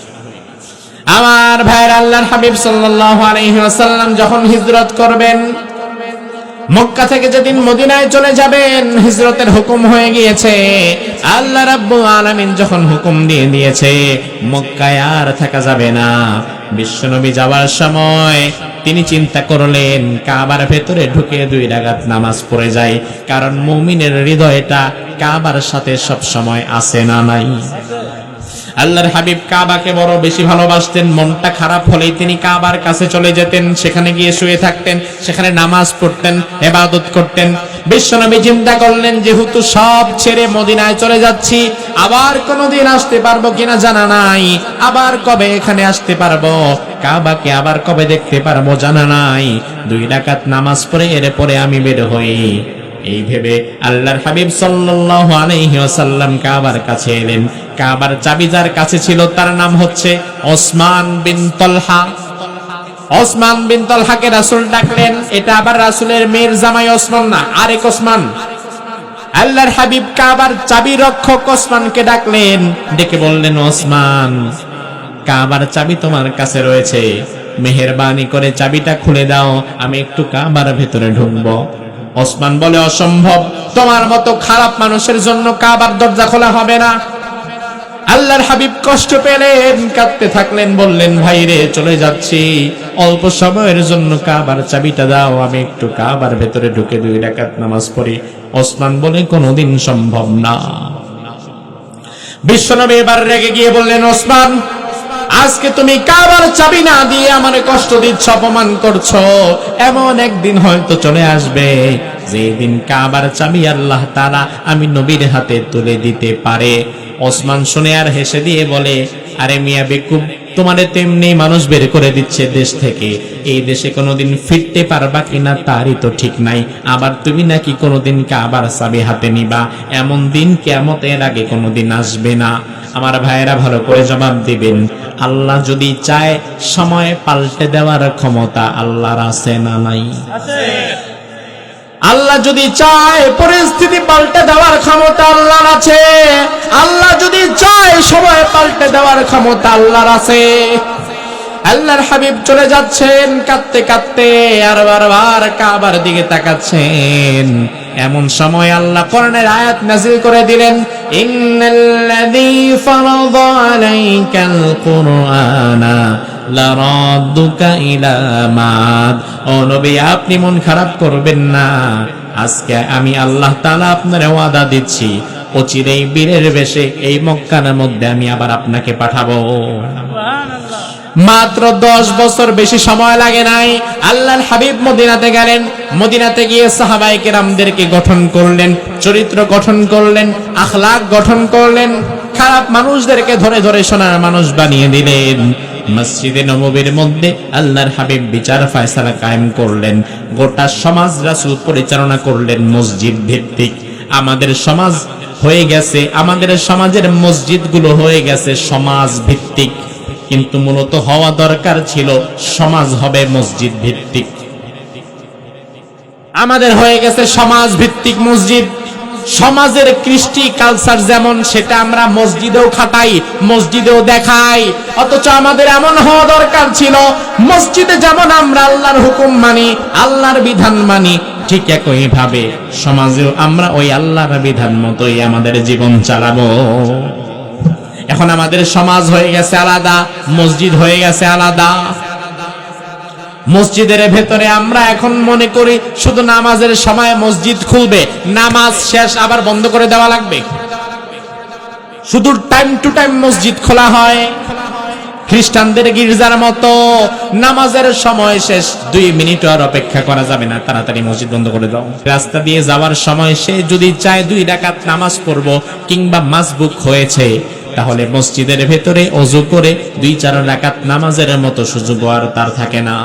আমার ভাইয়ের, আল্লাহর হাবিব সাল্লাল্লাহু আলাইহি ওয়াসাল্লাম যখন হিজরত করবেন, মক্কা থেকে যেদিন মদিনায় চলে যাবেন, হিজরতের হুকুম হয়ে গিয়েছে। আল্লাহ রাব্বুল আলামিন যখন হুকুম দিয়ে দিয়েছে মক্কায় আর থাকা যাবে না, বিশ্বনবী যাওয়ার সময় তিনি চিন্তা করলেন কাবার ভেতরে ঢুকে 2 রাকাত নামাজ পড়ে যায়, কারণ মুমিনের হৃদয়টা কাবার সাথে সব সময় আছে না নাই? আল্লাহর হাবিব কাবাকে বড় বেশি ভালোবাসতেন। মনটা খারাপ হলেই তিনি কাবার কাছে চলে যেতেন, সেখানে গিয়ে শুয়ে থাকতেন, সেখানে নামাজ পড়তেন, ইবাদত করতেন। বিশ্বনবী চিন্তা করলেন, যেহেতু সব ছেড়ে মদিনায় চলে যাচ্ছি, আবার কোনোদিন আসতে পারবো কিনা জানা নাই, আবার কবে এখানে আসতে পারবো, কাবাকে আবার কবে দেখতে পারবো জানা নাই। 2 রাকাত নামাজ পড়ে এরপরে আমি বের হই। এই ভেবে আল্লাহর হাবিব সাল্লাল্লাহু আলাইহি ওয়াসাল্লাম কাবার কাছে এলেন। কাবার চাবি যার কাছে ছিল তার নাম হচ্ছে ওসমান বিন তলহা। ওসমান বিন তলহাকে রাসূল ডাকলেন। এটা আবার রাসূলের মেয়ের জামাই ওসমান না, আরেক ওসমান। আল্লাহর হাবিব কাবার চাবি রক্ষক ওসমানকে ডাকলেন, ডেকে বললেন, ওসমান, কাবার চাবি তোমার কাছে রয়েছে, মেহেরবানি করে চাবিটা খুলে দাও, আমি একটু কাবার ভেতরে ঢুকবো। ওসমান বলে, অসম্ভব, তোমার মতো খারাপ মানুষের জন্য কাবার দরজা খোলা হবে না। আল্লাহর হাবিব কষ্ট পেলেন, কাঁদতে থাকলেন, বললেন, ভাই রে, চলে যাচ্ছি, অল্প সময়ের জন্য কাবার চাবিটা দাও, আমি একটু কাবার ভেতরে ঢুকে 2 রাকাত নামাজ পড়ি। ওসমান বলে, কোনোদিন সম্ভব না। বিশ্বনবী এবার রেগে গিয়ে বললেন, ওসমান, আজকে তুমি কাবার চাবি না দিয়ে আমারে কষ্ট দিচ্ছ, অপমান করছো। এমন একদিন হয়তো চলে আসবে যেদিন কাবার চাবি আল্লাহ তাআলা আমি নবীর হাতে তুলে দিতে পারে। ওসমান শুনে আর হেসে দিয়ে বলে, আরে মিয়া বেকুব, তোমারে তেমনি মানুষ বের করে দিচ্ছে দেশ থেকে, এই দেশে কোনোদিন ফিরতে পারবা কিনা তারই তো ঠিক নাই, আবার তুমি নাকি কোনোদিন কাবার চাবি হাতে নিবা, এমন দিন কিয়ামতের আগে কোনোদিন আসবে না। আমার ভাইয়েরা, ভালো করে জবাব দিবেন, আল্লাহ যদি চায় সময় পাল্টে দেওয়ার ক্ষমতা আল্লাহর আছে না নাই? আল্লাহ যদি চায় পরিস্থিতি পাল্টে দেওয়ার ক্ষমতা আল্লাহর আছে। আল্লাহ যদি চায় সময় পাল্টে দেওয়ার ক্ষমতা আল্লাহর আছে। আল্লাহর হাবিব চলে যাচ্ছেন কাঁদতে কাঁদতে, আর বারবার কাবার দিকে তাকাচ্ছেন। এমন সময় আল্লাহ কোরআনের আয়াত নাযিল করে দিলেন, ইন্নাল্লাযী ফারাদা আলাইকাল কুরআনা লারাদ্দুকা ইলা মাদ। ও নবী, আপনি মন খারাপ করবেন না, আজকে আমি আল্লাহ তাআলা আপনার ওয়াদা দিচ্ছি, অচিরেই বীরের বেশে এই মক্কার মধ্যে আমি আবার আপনাকে পাঠাবো। মাত্র 10 বছর, বেশি সময় লাগে নাই। আল্লাহর হাবিব মদিনাতে গেলেন। মদিনাতে গিয়ে সাহাবায়ে কেরামদেরকে গঠন করলেন, চরিত্র গঠন করলেন, আখলাক গঠন করলেন, খারাপ মানুষদেরকে ধরে ধরে সোনার মানুষ বানিয়ে দিলেন। মসজিদে নববীর মধ্যে আল্লাহর হাবিব বিচার ফয়সালা কায়েম করলেন, গোটা সমাজ রাসূল পরিচালনা করলেন মসজিদ ভিত্তিক। আমাদের সমাজ হয়ে গেছে, আমাদের সমাজের মসজিদগুলো হয়ে গেছে সমাজ ভিত্তিক, কিন্তু মূলত হওয়া দরকার ছিল সমাজ হবে মসজিদ ভিত্তিক। আমাদের হয়ে গেছে সমাজ ভিত্তিক মসজিদ। সমাজের কৃষ্টি কালচার যেমন, সেটা আমরা মসজিদেও খাটাই, মসজিদেও দেখাই। অথচ আমাদের এমন হওয়া দরকার ছিল, মসজিদে যেমন আমরা আল্লাহর হুকুম মানি, আল্লাহর বিধান মানি, ঠিক একই ভাবে সমাজেও আমরা ওই আল্লাহর বিধান মতোই আমাদের জীবন চালাবো। এখন আমাদের সমাজ হয়ে গেছে আলাদা, মসজিদ হয়ে গেছে আলাদা। মসজিদের ভেতরে আমরা এখন মনে করি শুধু নামাজের সময় মসজিদ খুলবে, নামাজ শেষ আবার বন্ধ করে দেওয়া লাগবে। শুধু টাইম টু টাইম মসজিদ খোলা হয়, খ্রিস্টানদের গির্জার মতো নামাজের সময় শেষ 2 মিনিট আর অপেক্ষা করা যাবে না, তাড়াতাড়ি মসজিদ বন্ধ করে দাও। রাস্তা দিয়ে যাওয়ার সময় সে যদি চায় 2 রাকাত নামাজ পড়বো কিংবা মাসবুক হয়েছে, তাহলে মসজিদের ভেতরে ওযু করে 2-4 রাকাত নামাজের মতো সুযোগ আর তার থাকে না।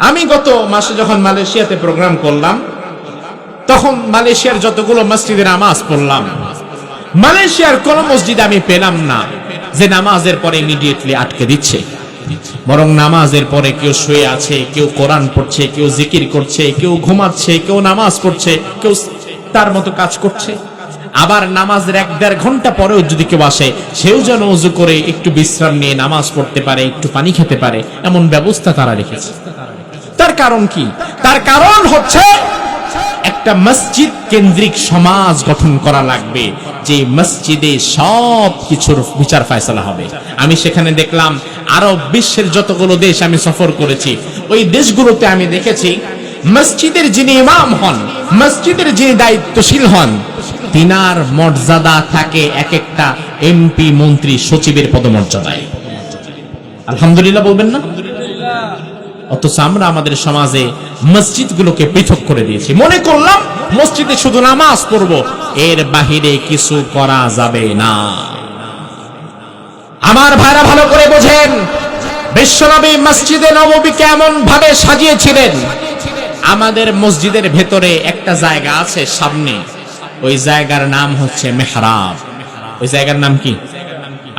আমি গত মাসে যখন মালয়েশিয়াতে প্রোগ্রাম করলাম, তখন মালয়েশিয়ার যতগুলো মসজিদে নামাজ পড়লাম, মালয়েশিয়ার কোন মসজিদে আমি পেলাম না যে নামাজের পরে ইমিডিয়েটলি আটকে দিচ্ছে। বরং নামাজের পরে কেউ শুয়ে আছে, কেউ কোরআন পড়ছে, কেউ জিকির করছে, কেউ ঘুমাচ্ছে, কেউ নামাজ পড়ছে, কেউ তার মতো কাজ করছে। আবার নামাজের 1-1.5 ঘন্টা পরেও যদি কেউ আসে, সেও যেন ওযু করে একটু বিশ্রাম নিয়ে নামাজ পড়তে পারে, একটু পানি খেতে পারে, এমন ব্যবস্থা তারা রেখেছে। তার কারণ কি? তার কারণ হচ্ছে একটা মসজিদ কেন্দ্রিক সমাজ গঠন করা লাগবে, যে মসজিদে সব কিছুর বিচার ফয়সালা হবে। আমি সেখানে দেখলাম আরব বিশ্বের যতগুলো দেশ আমি সফর করেছি, ওই দেশগুলোতে আমি দেখেছি মসজিদের যিনি ইমাম হন, মসজিদের যিনি দায়িত্বশীল হন, তিনার মর্যাদা থাকে এক একটা এমপি, মন্ত্রী, সচিবের পদমর্যাদায়। আলহামদুলিল্লাহ বলবেন না? অথচ আমরা আমাদের সমাজে মসজিদগুলোকে পৃথক করে দিয়েছি। মনে করলাম মসজিদে শুধু নামাজ পড়বো, এর বাহিরে কিছু করা যাবে না। আমার ভাইরা ভালো করে বোঝেন, বিশ্বনবী মসজিদে নববী কেমন ভাবে সাজিয়েছিলেন। আমাদের মসজিদের ভেতরে একটা জায়গা আছে সামনে, ওই জায়গার নাম হচ্ছে মেহরাব। ওই জায়গার নাম কি?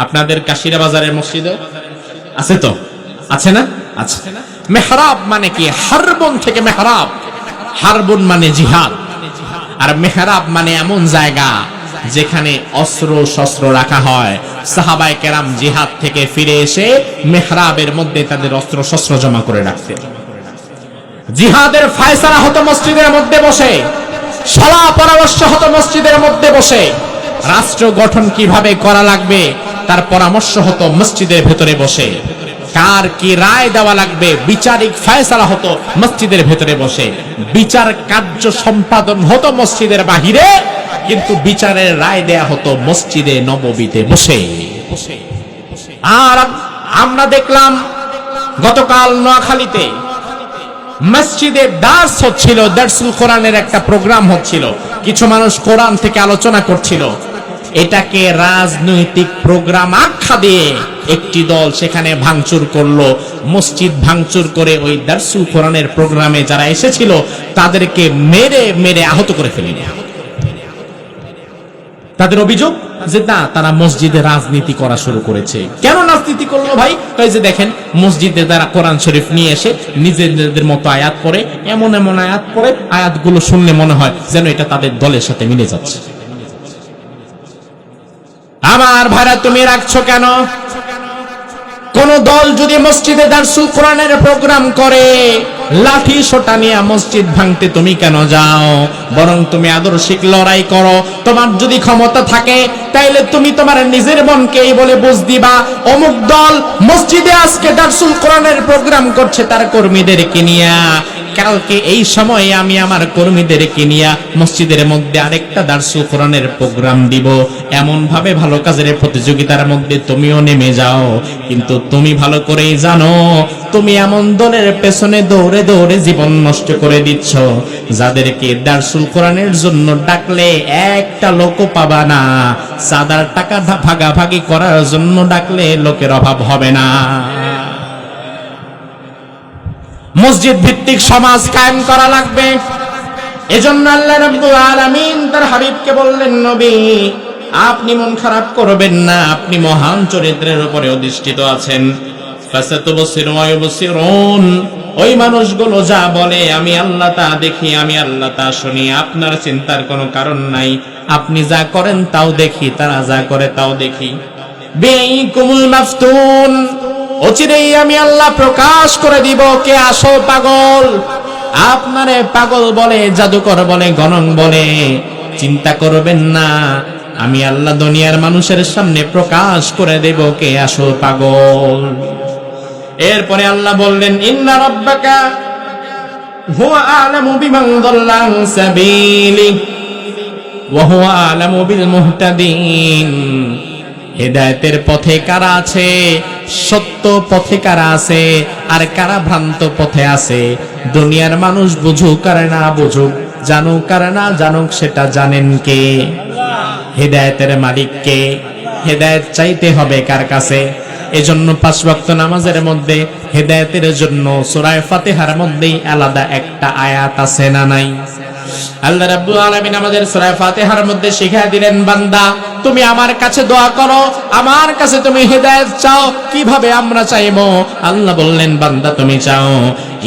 আপনাদের কাশিরা বাজারের মসজিদে আছে তো? আছে না? আছে। মেহরাব মানে কি? হারবুন থেকে মেহরাব। হারবুন মানে জিহাদ, আর মেহরাব মানে এমন জায়গা যেখানে অস্ত্র শস্ত্র রাখা হয়। সাহাবায়ে কেরাম জিহাদ থেকে ফিরে এসে মেহরাবের মধ্যে তাদের অস্ত্র শস্ত্র জমা করে রাখতেন। জিহাদের ফয়সালা হতো মসজিদের মধ্যে বসে, সলা পরামর্শ হতো মসজিদের মধ্যে বসে, রাষ্ট্র গঠন কিভাবে করা লাগবে তার পরামর্শ হতো মসজিদের ভেতরে বসে, কার কি রায় দেওয়া লাগবে বিচারিক ফয়সালা হতো মসজিদের ভেতরে বসে, বিচার কার্য সম্পাদন হতো মসজিদের বাহিরে, কিন্তু বিচারের রায় দেয়া হতো মসজিদে নববীতে বসে। আর আমরা দেখলাম গতকাল নোয়াখালীতে মসজিদে দার্স হচ্ছিল, দার্সুল কোরআনের একটা প্রোগ্রাম হচ্ছিল, কিছু মানুষ কোরআন থেকে আলোচনা করছিল। এটাকে রাজনৈতিক প্রোগ্রাম আখ্যা দিয়ে একটি দল সেখানে ভাঙচুর করলো। মসজিদ ভাঙচুর করে ওই দার্সুল কোরআনের প্রোগ্রামে যারা এসেছিল তাদেরকে মেরে মেরে আহত করে ফেলল। তাদের অভিযোগ যে না, তারা মসজিদে রাজনীতি করা শুরু করেছে। কেন রাজনীতি করলো ভাই? তাই যে দেখেন মসজিদে তারা কোরআন শরীফ নিয়ে এসে নিজেদের মতো আয়াত পড়ে, এমন এমন আয়াত পড়ে, আয়াতগুলো শুনলে মনে হয় যেন এটা তাদের দলের সাথে মিলে যাচ্ছে। আমার ভাইরা, তুমি রাখছো কেন? কোন দল যদি মসজিদে দারসুল কোরআনের প্রোগ্রাম করে, লাঠি সোটা নিয়ে মসজিদ ভাঙতে তুমি কেন যাও? বরং তুমি আদর্শিক লড়াই করো। তোমার যদি ক্ষমতা থাকে তাইলে তুমি তোমার নিজের মনকে এই বলে বুঝ দিবা, অমুক দল মসজিদে আজকে দারসুল কোরআনের প্রোগ্রাম করছে তার কর্মীদেরকে নিয়ে, কালকে এই সময়ে আমি আমার কর্মীদেরকে নিয়ে মসজিদের মধ্যে আরেকটা দারসুল কোরআনের প্রোগ্রাম দিব, এমন ভাবে ভালো কাজের প্রতিযোগিতার মধ্যে তুমিও নেমে যাও। কিন্তু তুমি ভালো করেই জানো, তুমি এমন দলের পেছনে দৌড়ে দৌড়ে জীবন নষ্ট করে দিচ্ছ, যাদেরকে দারসুল কোরআনের জন্য ডাকলে একটা লোকও পাবা না, চাঁদার টাকা ভাগাভাগি করার জন্য ডাকলে লোকের অভাব হবে না। মসজিদ ভিত্তিক সমাজ কায়েম করা লাগবে। এজন্য আল্লাহ রাব্বুল আলামিন তার হাবিবকে বললেন, নবী আপনি মন খারাপ করবেন না, আপনি মহান চরিত্রের উপরে অধিষ্ঠিত আছেন। ফাসাতুবসিরু ওয়া ইউবসিরুন, ওই মানুষগুলো যা বলে আমি আল্লাহ তা দেখি, আমি আল্লাহ তা শুনি, আপনার চিন্তার কোনো কারণ নাই। আপনি যা করেন তাও দেখি, তারা যা করে তাও দেখি। বিকুমুল মাফতুন, অচিরেই আমি আল্লাহ প্রকাশ করে দিব কে আসল পাগল। আপনারে পাগল বলে, জাদুকর বলে, গণক বলে, চিন্তা করবেন না, আমি আল্লাহ দুনিয়ার মানুষের সামনে প্রকাশ করে দেব কে আসল পাগল। এরপরে আল্লাহ বললেন, ইন্না রাব্বাকা হুয়া আ'লামু বিমান দাল্লা আন সাবিলি ওয়া হুয়া আ'লামু বিল মুহতাদিন। হেদায়েতের পথে কারা আছে, সত্য পথে কারা আছে, আর কারা ভ্রান্ত পথে আছে, দুনিয়ার মানুষ বুঝুক আর না বুঝুক, জানুক আর না জানুক, সেটা জানেন কে? হেদায়েতের মালিক কে? হেদায়েত চাইতে হবে কার কাছে? এজন্য 5 ওয়াক্ত নামাজের মধ্যে হেদায়েতের জন্য সূরা ফাতিহার মধ্যেই আলাদা একটা আয়াত আছে না নাই? আল্লাহ রাব্বুল আলামিন আমাদের সূরা ফাতিহার মধ্যে শিখিয়ে দিলেন, বান্দা তুমি আমার কাছে দোয়া করো, আমার কাছে তুমি হেদায়েত চাও। কিভাবে আমরা চাইবো? আল্লাহ বললেন, বান্দা তুমি চাও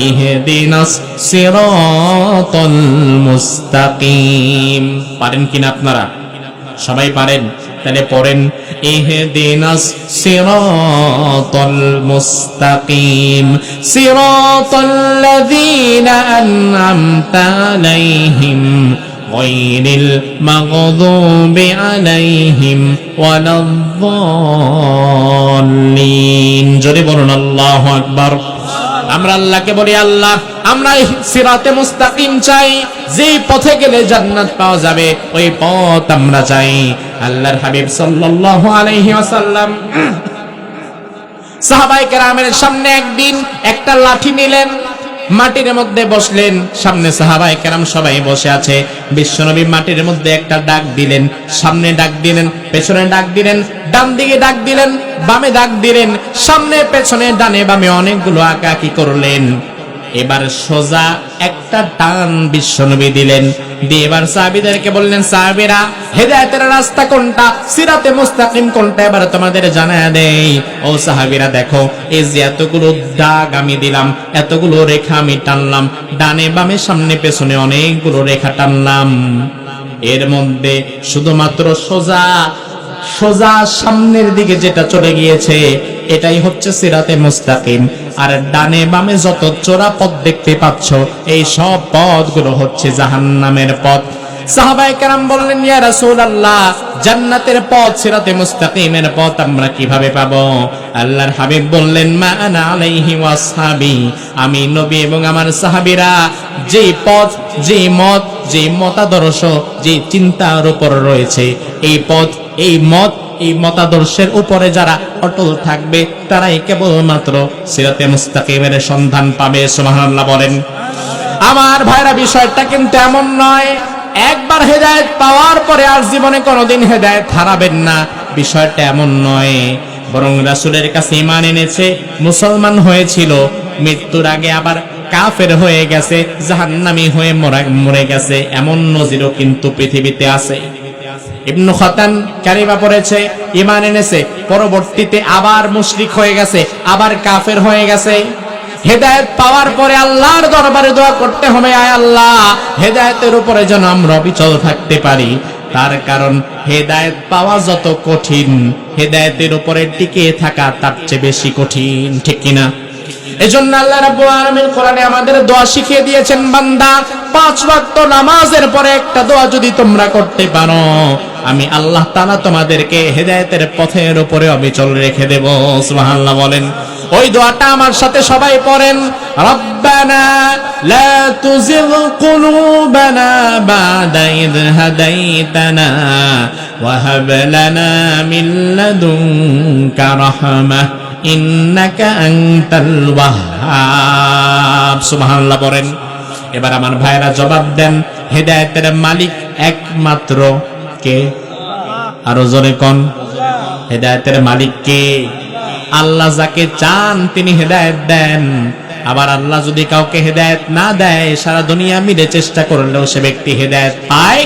ইহদিনাস সিরাতাল মুস্তাকিম। পারেন কিনা আপনারা? সবাই পারেন? তাহলে পড়েন, ইহদিনাস সিরাতাল মুস্তাকিম সিরাতাল্লাযীনা আন'আমতা আলাইহিম গায়রিল মাগযুবি আলাইহিম ওয়ালাদ-দাল্লিন। জোরে বলুন আল্লাহু আকবার। আমরা আল্লাহকে বলি, আল্লাহ আমরা সিরাতে মুস্তাকিম চাই, যে পথে গেলে জান্নাত পাওয়া যাবে ওই পথ আমরা চাই। আল্লাহর হাবিব সাল্লাল্লাহু আলাইহি ওয়াসাল্লাম সাহাবায়ে কেরামের সামনে একদিন একটা লাঠি নিলেন, মাটির মধ্যে বসলেন, সামনে সাহাবায়ে কেরাম সবাই বসে আছে। বিশ্বনবী মাটির মধ্যে একটা ডাক দিলেন, সামনে ডাক দিলেন, পেছনে ডাক দিলেন, ডান দিকে ডাক দিলেন, বামে ডাক দিলেন, সামনে পেছনে ডানে বামে অনেকগুলো আঁকাআঁকি করলেন। এবার সোজা একটা টান বিশ্বনবী দিলেন, দিয়ে এবার সাহাবীদেরকে বললেন, সাহাবীরা হেদায়েতের রাস্তা কোনটা, সিরাতে মুস্তাকিম কোনটা, এবার তোমাদের জানায়া দেই। ও সাহাবীরা দেখো, এই যে এতগুলো দাগ আমি দিলাম, এতগুলো রেখা আমি টানলাম, ডানে বামে সামনে পেছনে অনেকগুলো রেখা টানলাম, এর মধ্যে শুধুমাত্র সোজা সোজা সামনের দিকে যেটা চলে গিয়েছে এটাই হচ্ছে সিরাতে মুস্তাকিম। আর ডানে বামে যত চোরা পথ দেখতে পাচ্ছ এই সব পথগুলো হচ্ছে জাহান্নামের পথ। সাহাবায়ে কেরাম বললেন, ইয়া রাসূলুল্লাহ, জান্নাতের পথ সিরাতে মুস্তাকিমের পথ আমরা কিভাবে পাবো? আল্লাহর হাবিব বললেন, মা আনা আলাইহি ওয়াসহাবি, আমি নবী এবং আমার সাহাবীরা যেই পথ, যেই মত, যেই মতাদর্শ, যেই চিন্তার উপর রয়েছে, এই পথ, এই মত, এই মতাদর্শের উপরে যারা অটল থাকবে তারাই কেবলমাত্র সিরাতে মুস্তাকিমের সন্ধান পাবে। সুবহানাল্লাহ বলেন। আমার ভাইরা, বিষয়টা কিন্তু এমন নয় একবার হেদায়েত পাওয়ার পরে আর জীবনে কোনোদিন হেদায়েত হারাবেন না, বিষয়টা এমন নয়। বরং রাসূলের কাছে ঈমান এনেছে, মুসলমান হয়েছিল, মৃত্যুর আগে আবার কাফের হয়ে গেছে, জাহান্নামী হয়ে মরে গেছে, এমন নজিরও কিন্তু পৃথিবীতে আছে। ইবনু খাতান কালিমা পড়েছে, ঈমান এনেছে, পরবর্তীতে আবার মুশরিক হয়ে গেছে, আবার কাফের হয়ে গেছে। হেদায়েত পাওয়ার পরে আল্লাহর দরবারে দোয়া করতে হবে, আয় আল্লাহ হেদায়েতের উপরে যেন আমরা অবিচল থাকতে পারি। তার কারণ হেদায়েত পাওয়া যত কঠিন, হেদায়েতের উপরে টিকে থাকা তার চেয়ে বেশি কঠিন, ঠিক কিনা? এজন্য আল্লাহ রাব্বুল আলামিন কোরআনে আমাদের দোয়া শিখিয়ে দিয়েছেন, বান্দা 5 ওয়াক্ত নামাজের পরে একটা দোয়া যদি তোমরা করতে পারো, আমি আল্লাহ তাআলা তোমাদেরকে হেদায়েতের পথের উপরে অবিচল রেখে দেব। সুবহানাল্লাহ বলেন। ওই দোয়াটা আমার সাথে সবাই পড়েন, রব্বানা লা তুজিগ কুলুবানা বাদা ইয হাদাইতানা ওয়া হাব লানা মিন লাদুনকা রাহমাহ ইন্নাকা আনতাল ওয়াহ্হাব। সুবহানাল্লাহ পড়েন। এবার আমার ভাইরা জবাব দেন, হেদায়েতের মালিক একমাত্র কে? আরো জোরে কোন? হেদায়েতের মালিক কে? আল্লাহ যাকে চান তিনি হেদায়েত দেন। আবার আল্লাহ যদি কাউকে হেদায়েত না দেয়, সারা দুনিয়া মিলে চেষ্টা করলেও সে ব্যক্তি হেদায়েত পায়।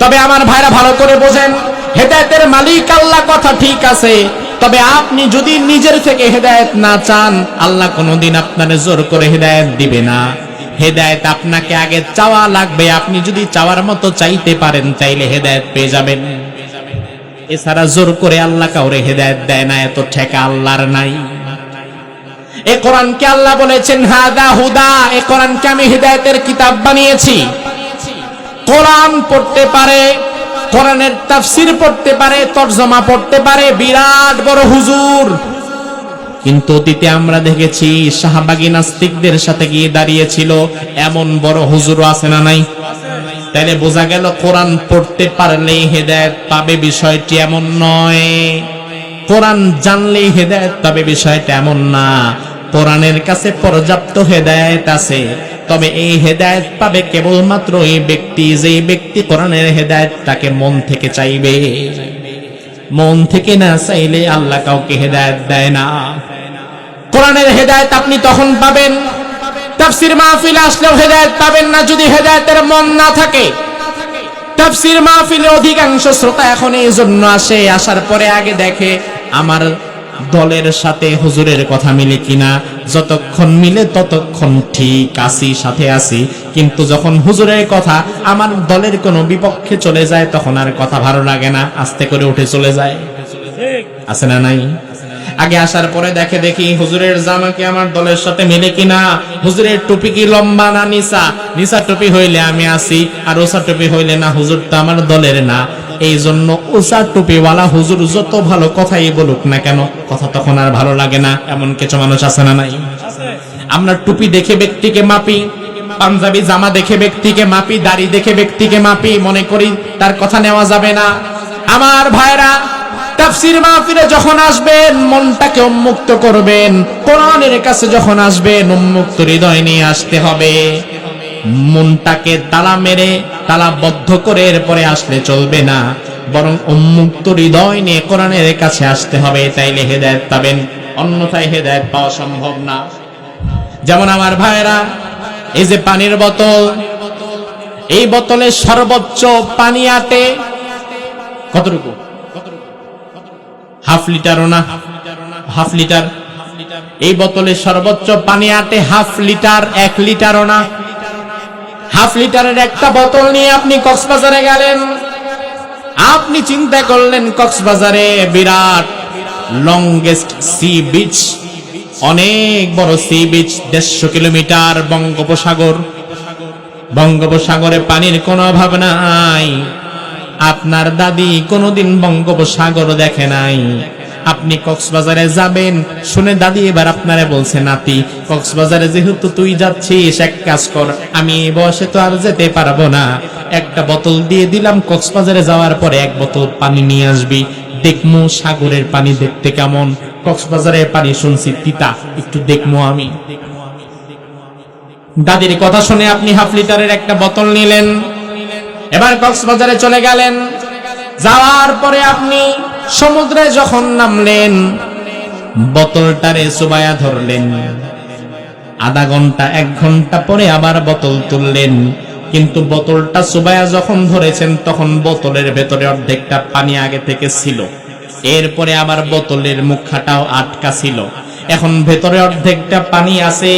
তবে আমার ভাইরা ভালো করে বোঝেন, হেদায়েতের মালিক আল্লাহ কথা ঠিক আছে, তবে আপনি যদি নিজের থেকে হেদায়েত না চান, আল্লাহ কোনোদিন আপনারে জোর করে হেদায়েত দিবে না। হেদায়েত আপনাকে আগে চাওয়া লাগবে। আপনি যদি চাওয়ার মতো চাইতে পারেন, চাইলে হেদায়েত পেয়ে যাবেন। এছাড়া জোর করে আল্লাহ কাউরে হেদায়েত দেয় না, এত ঠেকা আল্লাহর নাই। এই কোরআনকে আল্লাহ বলেছেন হাদা হুদা, এই কোরআনকে আমি হেদায়েতের কিতাব বানিয়েছি। কোরআন পড়তে পারে, কোরআনের তাফসীর পড়তে পারে, তরজমা পড়তে পারে বিরাট বড় হুজুর, কিন্তু অতীতে আমরা দেখেছি শাহবাগী নাস্তিকদের সাথে গিয়ে দাঁড়িয়েছিল এমন বড় হুজুরও আছে না নাই? তাইলে বোঝা গেল কোরআন পড়তে পারলেই হেদায়েত পাবে বিষয়টি এমন নয়, কোরআন জানলেই হেদায়েত পাবে বিষয়টা এমন না। কোরআনের কাছে পর্যাপ্ত হেদায়েত আছে, তবে এই হেদায়েত পাবে কেবলমাত্র এই ব্যক্তি, যেই ব্যক্তি কোরআনের হেদায়েতটাকে মন থেকে চাইবে। মন থেকে না চাইলে আল্লাহ কাউকে হেদায়েত দেয় না। কোরআনের হেদায়েত আপনি তখন পাবেন, তাফসীর মাহফিলে আসলেও হেদায়েত পাবেন না যদি হেদায়েতের মন না থাকে। তাফসীর মাহফিলে অধিকাংশ শ্রোতা এখন এই জন্য আসে, আসার পরে আগে দেখে আমার দলের সাথে হুজুরের কথা মিলে কিনা। যতক্ষণ মিলে ততক্ষণ ঠিক আছি, সাথে আছি, কিন্তু যখন হুজুরের কথা আমার দলের কোনো বিপক্ষে চলে যায়, তখন আর কথা ভালো লাগে না, আস্তে করে উঠে চলে যায়। আছে না নাই? আগে আসার পরে দেখি হুজুরের জামা কি আমার দলের সাথে মিলে কিনা, হুজুরের টুপি কি লম্বা না নিসা, নিসা টুপি হইলে আমি আসি, আর ওসা টুপি হইলে না, হুজুর তো আমার দলের না। এই জন্য ওসা টুপিওয়ালা হুজুর যত ভালো কথাই বলুক না কেন, কথা তখন আর ভালো লাগে না। এমন কিছু মানুষ আছে না নাই? আমরা টুপি দেখে ব্যক্তিকে মাপি, পাঞ্জাবি জামা দেখে ব্যক্তিকে মাপি, দাড়ি দেখে ব্যক্তিকে মাপি, মনে করি তার কথা নেওয়া যাবে না। আমার ভাইরা, তাফসীর মাহফিলে যখন আসবেন মনটাকে উন্মুক্ত করবেন, কোরআনের কাছে যখন আসবেন উন্মুক্ত হৃদয় নিয়ে আসতে হবে। মনটাকে তালা মেরে তালাবদ্ধ করে এরপরে আসলে চলবে না, বরং উন্মুক্ত হৃদয় নিয়ে কোরআনের কাছে আসতে হবে, তাইলে হেদায়েত পাবেন, অন্যথায় হেদায়েত পাওয়া সম্ভব না। যেমন আমার ভাইরা, এই যে পানির বোতল, এই বোতলে সর্বোচ্চ পানি আটে কতটুকু? হাফ লিটারও না, হাফ লিটার। এই বোতলে সর্বোচ্চ পানি আটে হাফ লিটার, 1 লিটারও না। হাফ লিটারের একটা বোতল নিয়ে আপনি কক্সবাজারে গেলেন, আপনি চিন্তা করলেন কক্সবাজারে বিরাট লংগেস্ট সি বিচ, অনেক বড় সি বিচ, 150 কিলোমিটার বঙ্গোপসাগর। বঙ্গোপসাগরে পানির কোনো অভাব নাই। আপনার দাদি কোনোদিন বঙ্গোপসাগর দেখে নাই, আপনি কক্সবাজারে যাবেন শুনে দাদি এবার আপনারে বলছে, নাতি কক্সবাজারে যেহেতু তুই যাচ্ছিস, এক কাজ কর, আমি এই বয়সে তো আর যেতে পারবো না, একটা বোতল দিয়ে দিলাম, কক্সবাজারে যাওয়ার পরে 1 বোতল পানি নিয়ে আসবি, দেখমু সাগরের পানি দেখতে কেমন, কক্সবাজারের পানি শুনছি তিতা, একটু দেখমু আমি। দাদির কথা শুনে আপনি হাফ লিটারের একটা বোতল নিলেন, এবার কক্সবাজারে চলে গেলেন। যাওয়ার পরে আপনি সমুদ্রে যখন নামলেন, বোতলটারে চুবায়া ধরলেন, আধা ঘন্টা 1 ঘন্টা পরে আবার বোতল তুললেন, কিন্তু বোতলটা চুবায়া যখন ধরেছেন তখন বোতলের ভেতরে অর্ধেকটা পানি আগে থেকে ছিল, এরপরে আবার বোতলের মুখাটাও আটকা ছিল, এখন ভেতরে অর্ধেকটা পানি আছে,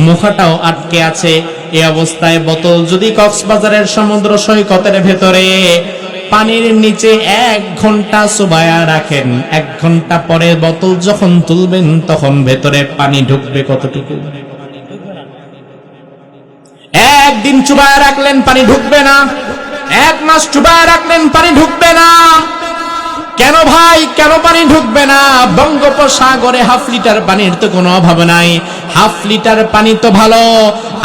মুখাটাও আটকে আছে। এই অবস্থায় বোতল যদি কক্সবাজারের সমুদ্র সৈকতের ভেতরে পানির নিচে 1 ঘন্টা চুবায়া রাখেন, 1 ঘন্টা পরে বোতল যখন তুলবেন তখন ভেতরে পানি ঢুকবে কতটুকু? 1 দিন চুবায়া রাখলেন পানি ঢুকবে না, 1 মাস চুবায়া রাখলেন পানি ঢুকবে না। কেন ভাই, কেন পানি ঢুকবে না? বঙ্গোপসাগরে হাফ লিটার পানির তো কোনো অভাব নাই। হাফ লিটার পানি তো ভালো,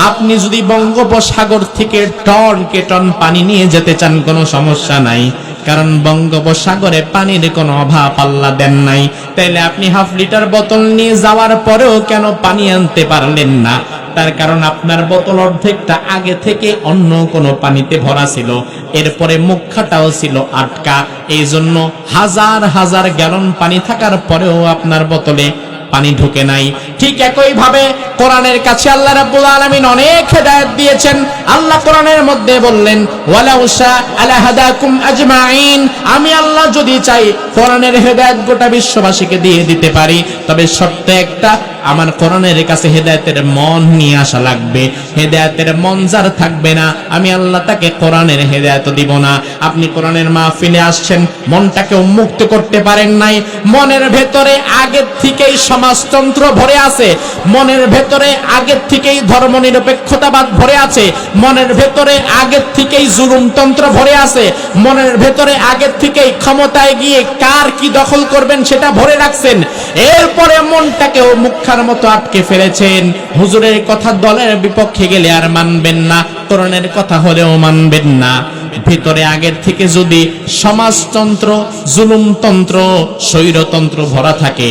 আপনি যদি বঙ্গোপসাগর থেকে টন কে টন পানি নিয়ে যেতে চান কোনো সমস্যা নাই, কারণ বঙ্গোপসাগরে পানির কোনো অভাব আল্লাহ দেন নাই। তাইলে আপনি হাফ লিটার বোতল নিয়ে যাওয়ার পরেও কেন পানি আনতে পারলেন না? তার কারণ আপনার বোতল অর্ধেকটা আগে থেকে অন্য কোনো পানিতে ভরা ছিল, এরপরে মুখটাও ছিল আটকা। এই জন্য হাজার হাজার গ্যালন পানি থাকার পরেও আপনার বোতলে পানি ঢুকে নাই। ঠিক একই ভাবে কোরআনের কাছে আল্লাহ রাব্বুল আলামিন অনেক হেদায়েত দিয়েছেন। আল্লাহ কোরআনের মধ্যে বললেন, ওয়ালাউ শাআ লাহাদাকুম আজমাইন, আমি আল্লাহ যদি চাই কোরআনের হেদায়েত গোটা বিশ্ববাসীকে দিয়ে দিতে পারি, তবে শর্ত একটা, আমার কোরআনের কাছে হেদায়েতের মন নিয়ে আসা লাগবে। হেদায়েতের মন যার থাকবে না, আমি আল্লাহ তাকে কোরআনের হেদায়েত দিব না। আপনি কোরআনের মাহফিলে আসছেন, মনটাকে উন্মুক্ত করতে পারেন নাই, মনের ভেতরে আগের থেকেই সমাজতন্ত্র ভরে আছে, মনের ভেতরে আগের থেকেই ধর্মনিরপেক্ষতাবাদ ভরে আছে, মনের ভেতরে আগের থেকেই জুলুমতন্ত্র ভরে আছে, মনের ভেতরে আগের থেকেই ক্ষমতায় গিয়ে কার কি দখল করবেন সেটা ভরে রাখছেন। এরপরে মনটাকেও মুখার মতো আটকে ফেলেছেন। হুজুরের কথা দলের বিপক্ষে গেলে আর মানবেন না, কোরআনের কথা হলেও মানবেন না। ভিতরে আগের থেকে যদি সমাজতন্ত্র, জুলুমতন্ত্র, স্বৈরতন্ত্র ভরা থাকে,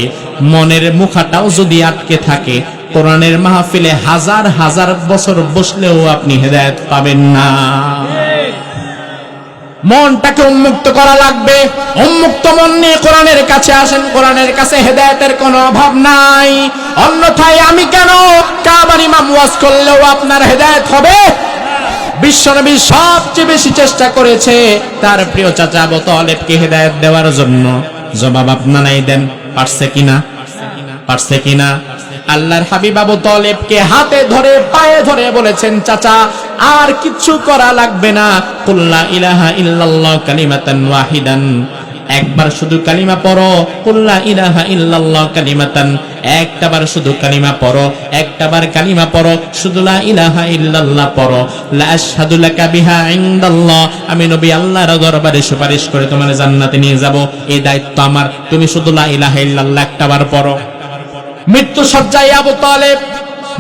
মনের মুখাটাও যদি আটকে থাকে, কোরআনের মাহফিলে হাজার হাজার বছর বসলেও আপনি হেদায়েত পাবেন না। মনটাকে উন্মুক্ত করা লাগবে। উন্মুক্ত মন নিয়ে কোরআনের কাছে আসেন, কোরআনের কাছে হেদায়েতের কোনো অভাব নাই। অন্যথায় আমি কেন কাবার ইমাম ওয়াজ করলেও আপনার হেদায়েত হবে? বিশ্বনবী সবচেয়ে বেশি চেষ্টা করেছে তার প্রিয় চাচা আবু তালেবকে হেদায়েত দেওয়ার জন্য। জবাব আপনারাই দেন, পারছে কিনা? পারছে কিনা? আল্লাহর হাবিব আবু তালেবকে হাতে ধরে পায়ে ধরে বলেছেন, চাচা আর কিছু করা লাগবে না, কুল লা ইলাহা ইল্লাল্লাহ কালিমাতান ওয়াহিদান, একবার শুধু কালিমা পড়ো, কুল লা ইলাহা ইল্লাল্লাহ কালিমাতান, একটাবার শুধু কালিমা পড়ো, একটাবার কালিমা পড়ো, শুধু লা ইলাহা ইল্লাল্লাহ পড়ো, লা আশহাদু লাকা বিহা ইনদাল্লাহ, আমি নবী আল্লাহর দরবারে সুপারিশ করে তোমার জান্নাতে নিয়ে যাব, এই দায়িত্ব আমার, তুমি শুধু লা ইলাহা ইল্লাল্লাহ একটাবার পড়ো। মৃত্যু সজ্জায় আবু তালেব,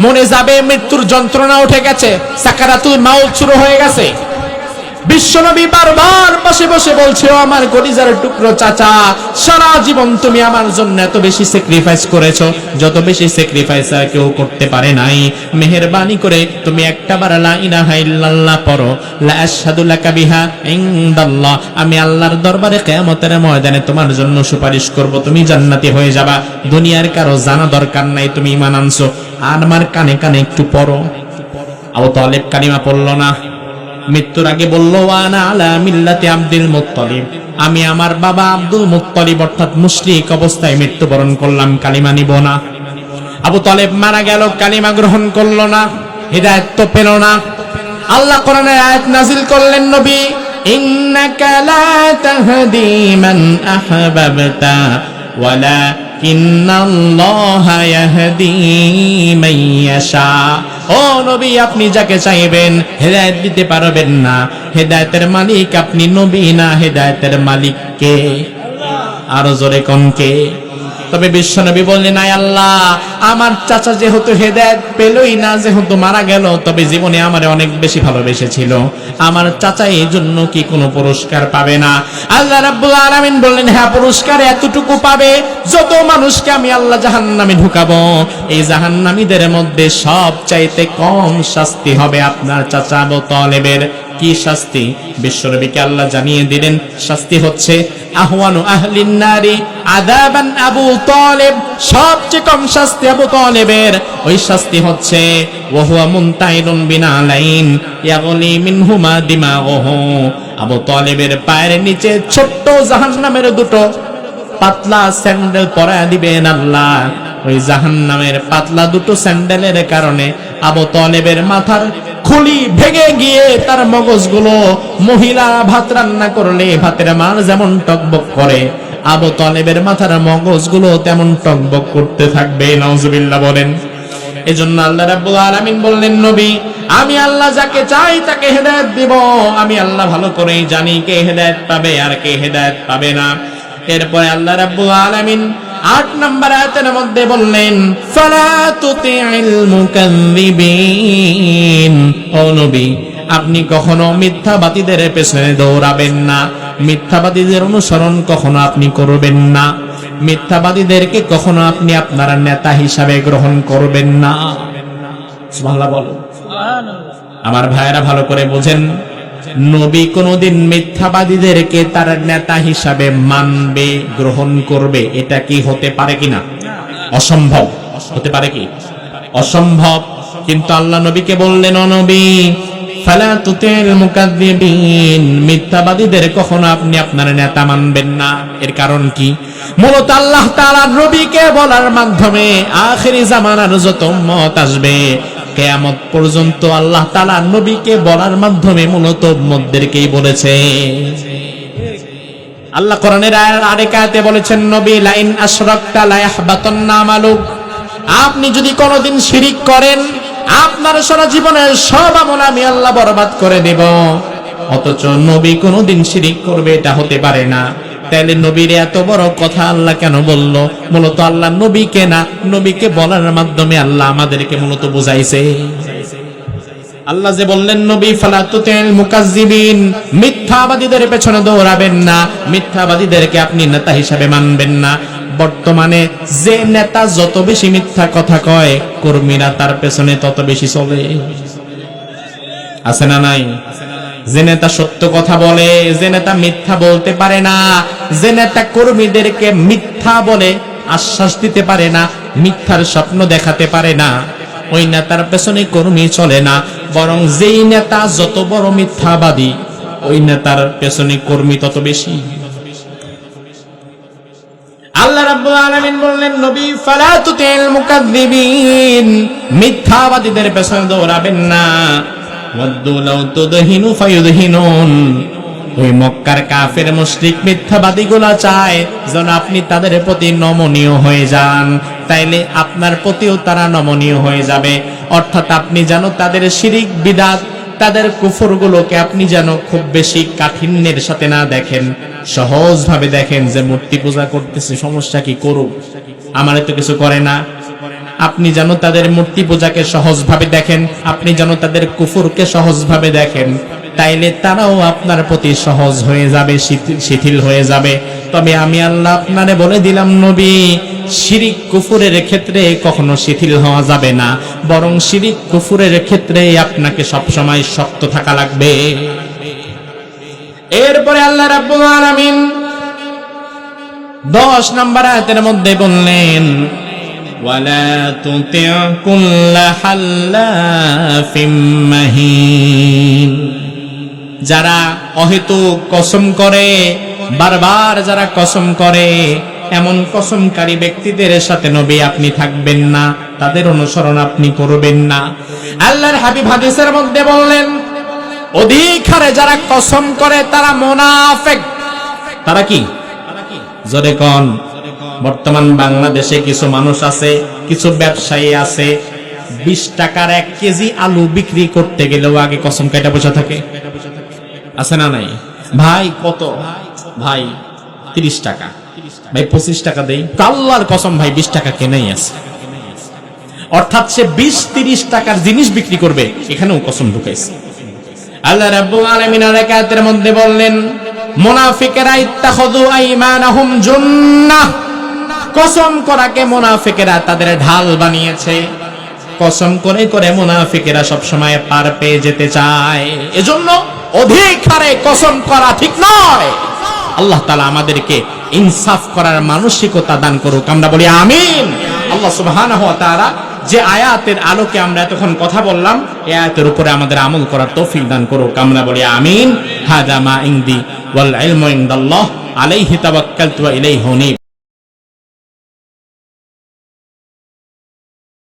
মনে যাবে, মৃত্যুর যন্ত্রণা উঠে গেছে, সাকারাতুল মাউত শুরু হয়ে গেছে। বিশ্বনবী বারবার বসে বসে বলছে, ও আমার কলিজার টুকরো চাচা, সারা জীবন তুমি আমার জন্য এত বেশি স্যাক্রিফাইস করেছো, যত বেশি স্যাক্রিফাইস আর কেউ করতে পারে নাই, মেহেরবানি করে তুমি একটাবার লা ইলাহা ইল্লাল্লাহ পড়ো, লা আশহাদু লাকা বিহা ইনদাল্লাহ, আমি আল্লাহর দরবারে কিয়ামতের ময়দানে তোমার জন্য সুপারিশ করব, তুমি জান্নাতি হয়ে যাবা, দুনিয়ার কারো জানা দরকার নাই তুমি ঈমান আনছো, আর আমার কানে কানে একটু পড়ো। আবু তালেব কালিমা পড়ল না। মৃত্যুর আগে বলল, ওয়ানা আলা মিল্লাতি আব্দুল মুত্তালিব, আমি আমার বাবা আব্দুল মুত্তালিব অর্থাৎ মুশরিক অবস্থায় মৃত্যুবরণ করলাম, কালিমা নিব না। আবু তালেব মারা গেল, কালিমা গ্রহণ করল না, হিদায়াত তো পেল না। আল্লাহ কোরআনের আয়াত নাজিল করলেন, নবী ইন্নাকা লা তাহদি মান আহবাবতা ওয়ালাকিন্নাল্লাহা ইয়াহদি মান ইয়াশা, ও নবী আপনি যাকে চাইবেন হেদায়েত দিতে পারবেন না, হেদায়েতের মালিক আপনি নবী না, হেদায়েতের মালিক কে? আরো জোরে কোন কে? তবে বিশ্বনবী বললেন, আয় আল্লাহ, আমার চাচা যেহেতু হেদায়েত পেলই না, যেহেতু মারা গেল, তবে জীবনে আমারে অনেক বেশি ভালোবেসেছিল, আমার চাচা এই জন্য কি কোনো পুরস্কার পাবে না? আল্লাহ রাব্বুল আলামিন বললেন, হ্যাঁ পুরস্কার এতটুকু পাবে, যত মানুষকে আমি আল্লাহ জাহান্নামে ঢুকাবো, এই জাহান্নামীদের মধ্যে সবচাইতে কম শাস্তি হবে আপনার চাচা আবু তালেবের। কি শাস্তি? বিশ্বনবীকে আল্লাহ জানিয়ে দিলেন, শাস্তি হচ্ছে আহওয়ানু আহলিন নারি আযাবান আবু তালেব, সবচেয়ে কম শাস্তি আবু তালেবের, ওই শাস্তি হচ্ছে ওয়া হুয়া মুনতাইলুন বিনালাইন ইয়াগলি মিনহুমা দিমাগুহু, আবু তালেবের পায়ের নিচে ছোট্ট জাহান্নামের দুটো পাতলা স্যান্ডেল পরায় দিবেন আল্লাহ। ওই জাহান্নামের পাতলা দুটো স্যান্ডেলের কারণে আবু তালেবের মাথার খুলি ভেঙে গিয়ে তার মগজগুলো, মহিলা ভাত রান্না করলে ভাতের মার যেমন টকবক করে, আবু তালেবের মাথার মগজগুলো তেমন টকবক করতে থাকবে। নাউজুবিল্লাহ বলেন। এজন্য আল্লাহ রাব্বুল আলামিন বললেন, নবী আমি আল্লাহ যাকে চাই তাকে হেদায়েত দিব, আমি আল্লাহ ভালো করেই জানি কে হেদায়েত পাবে আর কে হেদায়েত পাবে না। এরপরে আল্লাহ রাব্বুল আলামিন 8 নম্বর আয়াতের মধ্যে বললেন ফালা তুতি'ল মুকাযযিবিন, ও নবী আপনি কখনো মিথ্যাবাদীদের পেছনে দৌড়াবেন না, মিথ্যাবাদীদের অনুসরণ কখনো আপনি করবেন না, মিথ্যাবাদীদেরকে কখনো আপনি আপনার নেতা হিসাবে গ্রহণ করবেন না। সুবহানাল্লাহ বলো। আমার ভাইয়েরা ভালো করে বোঝেন, নবী কোনদিন মিথ্যাবাদীদেরকে তার নেতা হিসাবে মানবে, গ্রহণ করবে, এটা কি হতে পারে কিনা? অসম্ভব। হতে পারে কি? অসম্ভব। কিন্তু আল্লাহ নবীকে বললেন, ও নবী ফালা তুতি'ল মুকাযযিবিন, মিথ্যাবাদীদের কখনো আপনি আপনার নেতা মানবেন না। এর কারণ কি? মূলত আল্লাহ তাআলা নবীকে বলার মাধ্যমে আখিরি জামানার যত উম্মত আসবে কিয়ামত পর্যন্ত আল্লাহ তাআলা নবীকে বলার মাধ্যমে মূলত উম্মতদেরকেই বলেছে। আল্লাহ কোরআনের আরেক আয়াতে বলেছেন, নবী লাইন আশরাকতা লা ইয়াহবাতান্না আমালুক, আপনি যদি কোনোদিন শিরিক করেন আপনার সারা জীবনের সব আমল আমি আল্লাহ বরবাদ করে দেব। অথচ নবী কোনোদিন শিরিক করবে এটা হতে পারে না। তাহলে নবীর এত বড় কথা আল্লাহ কেন বলল? মূলত আল্লাহ নবীকে না, নবীকে বলার মাধ্যমে আল্লাহ আমাদেরকে মূলত বুঝাইছে। আল্লাহ যে বললেন নবী ফালা তুতি'ল মুকাযযিবিন, মিথ্যাবাদীদের পেছনে দৌড়াবেন না, মিথ্যাবাদীদেরকে আপনি নেতা হিসাবে মানবেন না। বর্তমানে যে নেতা যত বেশি মিথ্যা কথা কয়, কর্মীরা তার পেছনে তত বেশি চলে। আছে না নাই? যে নেতা সত্য কথা বলে, যে নেতা মিথ্যা বলতে পারে না, যে নেতা কর্মীদেরকে মিথ্যা বলে আশ্বাস দিতে পারে না, মিথ্যার স্বপ্ন দেখাতে পারে না, ওই নেতার পেছনে কর্মী চলে না। বরং যেই নেতা যত বড় মিথ্যাবাদী, ওই নেতার পেছনে কর্মী তত বেশি। আল্লাহ রাব্বুল আলামিন বললেন, নবী ফালা তুতি'ল মুকাযযিবিন, মিথ্যাবাদীদের পেছনে দৌড়াবেন না। ওয়াদ্দু লাউ তুদহিনু ফায়ুদহিনুন, ওই মক্কার কাফের মুশরিক মিথ্যাবাদীগুলা চায় যেন আপনি তাদের প্রতি নমনীয় হয়ে যান, তাইলে আপনার প্রতিও তারা নমনীয় হয়ে যাবে। অর্থাৎ আপনি যেন তাদের শিরিক বিদআত, তাদের কুফরগুলোকে আপনি যেন খুব বেশি কাঠিন্যের সাথে না দেখেন, সহজভাবে দেখেন যে মূর্তি পূজা করতেছে, সমস্যা কি, করুক, আমার তো কিছু করে না। আপনি যেন তাদের মূর্তি পূজাকে সহজভাবে দেখেন, আপনি যেন তাদের কুফরকে সহজভাবে দেখেন, তাইলে তারাও আপনার প্রতি সহজ হয়ে যাবে, শিথিল হয়ে যাবে। তবে আমি আল্লাহ আপনারে বলে দিলাম নবী, শিরিক কুফরের ক্ষেত্রে কখনো শিথিল হওয়া যাবে না, বরং শিরিক কুফরের ক্ষেত্রে আপনাকে সবসময় শক্ত থাকা লাগবে। এরপরে আল্লাহ রাব্বুল আলামিন 10 নম্বর আয়াতের মধ্যে বললেন, ওয়ালা তুতি' কুল্লা হাল্লাফিম মাহিন, যারা অহেতুক কসম করে, বারবার যারা কসম করে, এমন কসমকারী ব্যক্তিদের সাথে নবী আপনি থাকবেন না, তাদের অনুসরণ আপনি করবেন না। আল্লাহর হাবিব হাদিসের মধ্যে বললেন, অধিক হারে যারা কসম করে তারা মুনাফিক। তারা কি? জোরে কোন। বর্তমান বাংলাদেশে কিছু মানুষ আছে, কিছু ব্যবসায়ী আছে, 20 টাকার 1 কেজি আলু বিক্রি করতে গেলেও আগে কসম কাটা বসে থাকে। আছে না নাই? ভাই কত? ভাই 30 টাকা। ভাই 25 টাকা দেই। আল্লাহর কসম ভাই 20 টাকা কেনাই আছে। অর্থাৎ সে 20-30 টাকার জিনিস বিক্রি করবে, এখানেও কসম ঢুকাইছে। আল্লাহ রাব্বুল আলামিন আয়াতের মধ্যে বললেন, মুনাফিকেরা ইত্তাখাযু আইমানাহুম জুন্নাহ, কসম করাকে মুনাফিকেরা তাদের ঢাল বানিয়েছে। কসম করে করে মুনাফিকেরা সব সময় পার পেয়ে যেতে চায়, এজন্য অধিক হারে কসম করা ঠিক নয়। আল্লাহ তাআলা আমাদেরকে ইনসাফ করার মানসিকতা দান করুক, আমরা বলি আমিন। আল্লাহ সুবহানাহু ওয়া তাআলা যে আয়াতের আলোকে আমরা এতক্ষণ কথা বললাম, এই আয়াতের উপরে আমাদের আমল করার তৌফিক দান করুক, আমরা বলি আমিন। হাদা মা ইনদি ওয়াল ইলমু ইনদাল্লাহ আলাইহি তাওয়াক্কালতু ওয়া ইলাইহি উনীব।